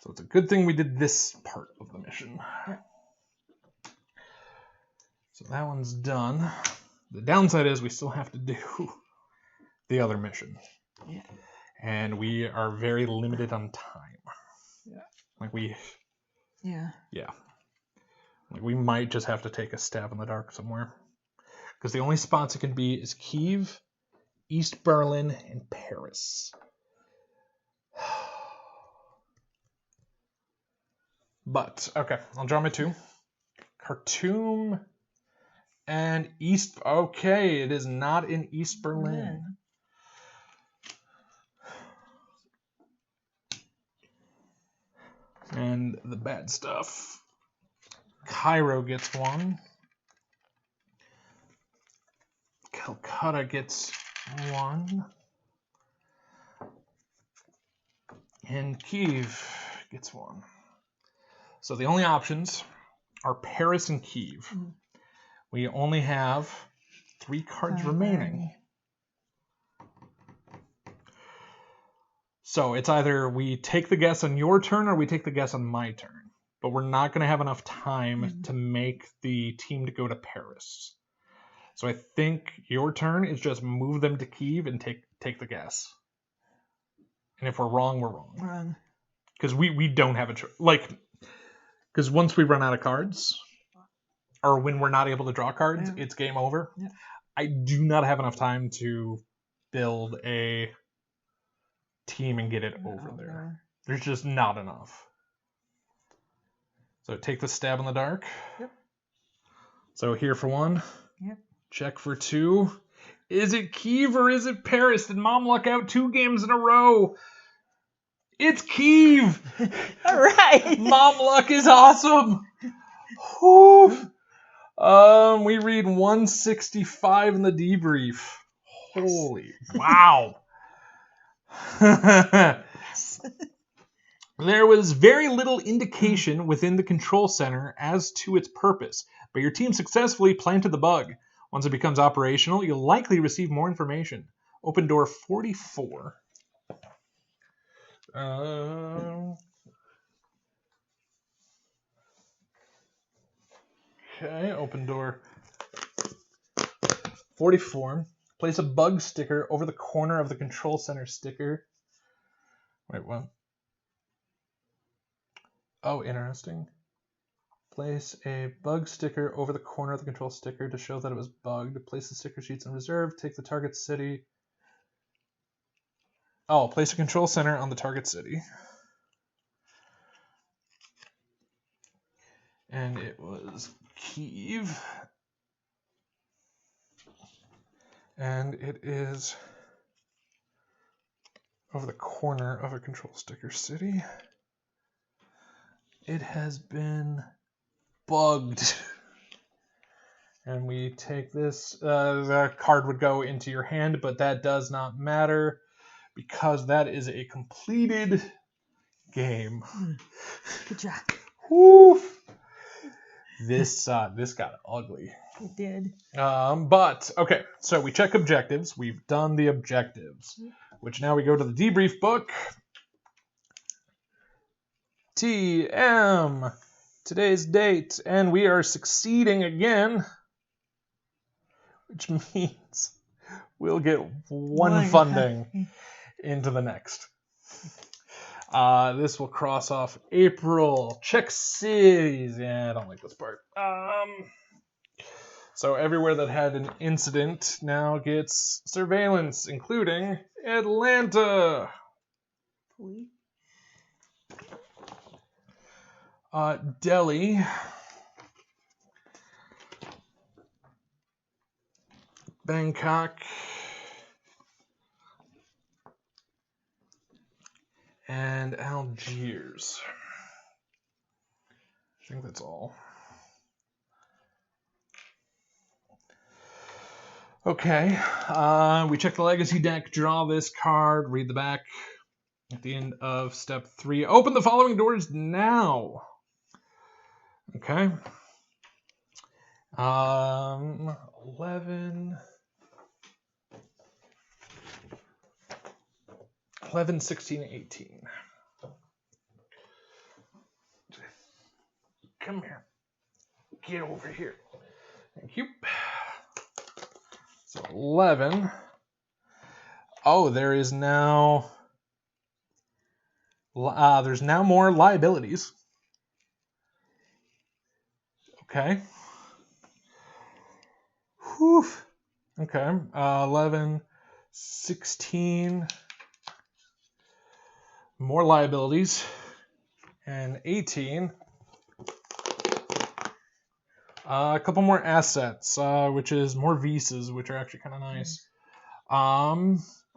Speaker 1: So it's a good thing we did this part of the mission.
Speaker 2: Yeah.
Speaker 1: So that one's done. The downside is we still have to do the other mission.
Speaker 2: Yeah.
Speaker 1: And we are very limited on time.
Speaker 2: Yeah.
Speaker 1: Like we
Speaker 2: Yeah.
Speaker 1: Yeah. Like, we might just have to take a stab in the dark somewhere. Because the only spots it can be is Kyiv, East Berlin, and Paris. But, okay, I'll draw my 2. Khartoum and East... Okay, it is not in East Berlin. And the bad stuff. Cairo gets 1. Calcutta gets 1. And Kyiv gets 1. So the only options are Paris and Kyiv.
Speaker 2: Mm-hmm.
Speaker 1: We only have 3 cards remaining. So it's either we take the guess on your turn or we take the guess on my turn. But we're not going to have enough time to make the team to go to Paris. So I think your turn is just move them to Kyiv and take the guess. And if we're wrong, we're wrong.
Speaker 2: Wrong.
Speaker 1: Because we don't have a choice. Like, because once we run out of cards, or when we're not able to draw cards, it's game over.
Speaker 2: Yeah.
Speaker 1: I do not have enough time to build a team and get it over there. There's just not enough. So take the stab in the dark.
Speaker 2: Yep.
Speaker 1: So here for 1.
Speaker 2: Yep.
Speaker 1: Check for 2. Is it Kyiv or is it Paris? Did Mom luck out 2 games in a row? It's Kyiv!
Speaker 2: All right.
Speaker 1: Mom luck is awesome! Whew. We read 165 in the debrief. Holy wow. There was very little indication within the control center as to its purpose, but your team successfully planted the bug. Once it becomes operational, you'll likely receive more information. Open door 44. Okay, open door 44. Place a bug sticker over the corner of the control center sticker. Wait, what? Oh, interesting. Place a bug sticker over the corner of the control sticker to show that it was bugged. Place the sticker sheets in reserve. Take the target city. Oh, place a control center on the target city. And it was Kyiv. And it is over the corner of a control sticker city. It has been bugged. And we take this. The card would go into your hand, but that does not matter because that is a completed game.
Speaker 2: Good job.
Speaker 1: Woo! This got ugly.
Speaker 2: It did.
Speaker 1: But okay, so we check objectives. We've done the objectives, which now we go to the debrief book. TM, today's date, and we are succeeding again, which means we'll get one funding into the next. This will cross off April. Check cities. Yeah, I don't like this part. So everywhere that had an incident now gets surveillance, including Atlanta. Delhi. Bangkok. And Algiers. I think that's all. Okay, we check the legacy deck, draw this card, read the back. At the end of step 3, open the following doors now. Okay. 11, 16, 18. Come here. Get over here. Thank you. So 11. Oh, there is now... there's now more liabilities. Okay. Whew. Okay. 11, 16. More liabilities. And 18. A couple more assets, which is more visas, which are actually kind of nice.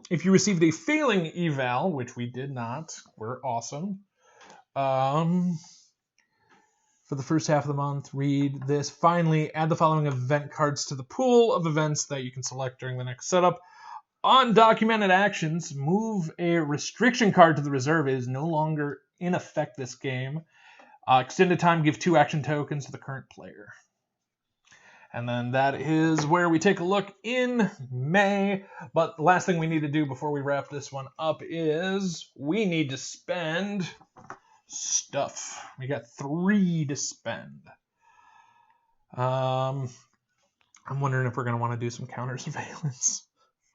Speaker 1: If you received a failing eval, which we did not, we're awesome. For the first half of the month, read this. Finally, add the following event cards to the pool of events that you can select during the next setup. Undocumented actions, move a restriction card to the reserve. It is no longer in effect this game. Extended time, give 2 action tokens to the current player. And then that is where we take a look in May. But the last thing we need to do before we wrap this one up is we need to spend stuff. We got 3 to spend. I'm wondering if we're going to want to do some counter surveillance.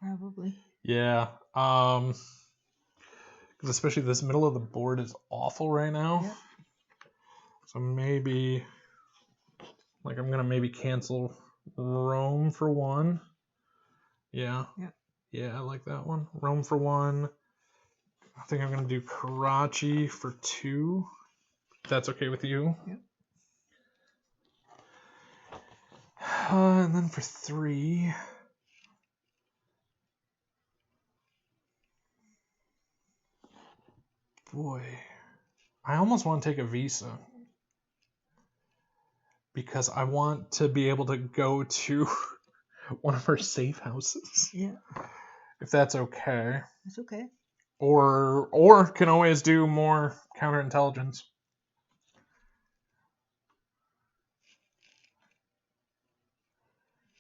Speaker 2: Probably.
Speaker 1: Yeah. Because especially this middle of the board is awful right now.
Speaker 2: Yep.
Speaker 1: So maybe, like, I'm going to maybe cancel Rome for 1. Yeah.
Speaker 2: Yep.
Speaker 1: Yeah, I like that one. Rome for 1. I think I'm going to do Karachi for 2. If that's okay with you.
Speaker 2: Yep.
Speaker 1: And then for 3. Boy, I almost want to take a visa. Because I want to be able to go to one of our safe houses.
Speaker 2: Yeah.
Speaker 1: If that's okay.
Speaker 2: It's okay.
Speaker 1: Or can always do more counterintelligence.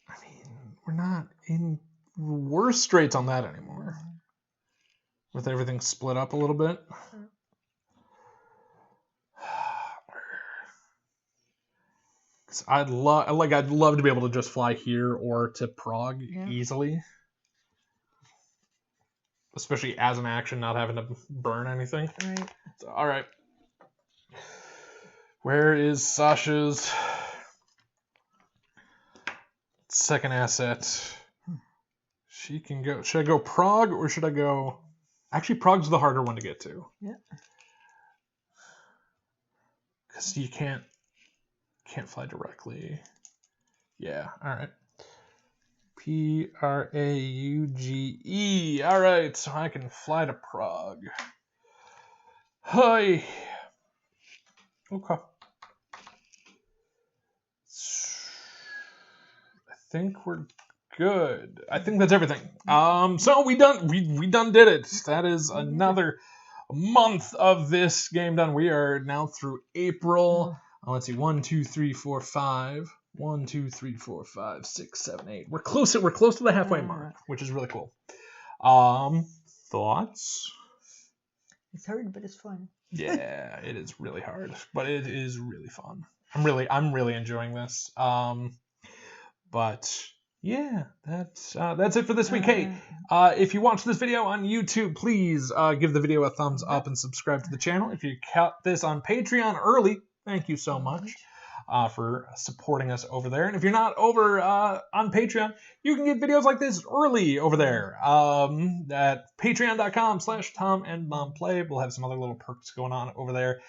Speaker 1: I mean, we're not in worse straits on that anymore. With everything split up a little bit. I'd love to be able to just fly here or to Prague easily. Especially as an action, not having to burn anything.
Speaker 2: Right.
Speaker 1: So, all right. Where is Sasha's second asset? She can go. Should I go Prague or should I go? Actually, Prague's the harder one to get to.
Speaker 2: Yeah.
Speaker 1: Because you can't fly directly. Yeah. All right. Prague. All right. So I can fly to Prague. Hi. Okay. I think we're good. I think that's everything. So we done did it. That is another month of this game done. We are now through April. Let's see. 1, 2, 3, 4, 5. 1, 2, 3, 4, 5, 6, 7, 8. We're close to the halfway mark, which is really cool. Thoughts?
Speaker 2: It's hard, but it's fun.
Speaker 1: Yeah, it is really hard, but it is really fun. I'm really enjoying this. But yeah, that's it for this week. Hey, if you watch this video on YouTube, please give the video a thumbs up and subscribe to the channel. If you caught this on Patreon early, thank you so much for supporting us over there. And if you're not over on Patreon, you can get videos like this early over there at patreon.com/TomAndMomPlay. We'll have some other little perks going on over there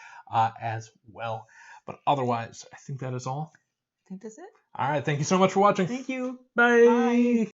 Speaker 1: as well. But otherwise, I think that is all.
Speaker 2: I think that's it.
Speaker 1: All right. Thank you so much for watching.
Speaker 2: Thank you.
Speaker 1: Bye.
Speaker 2: Bye.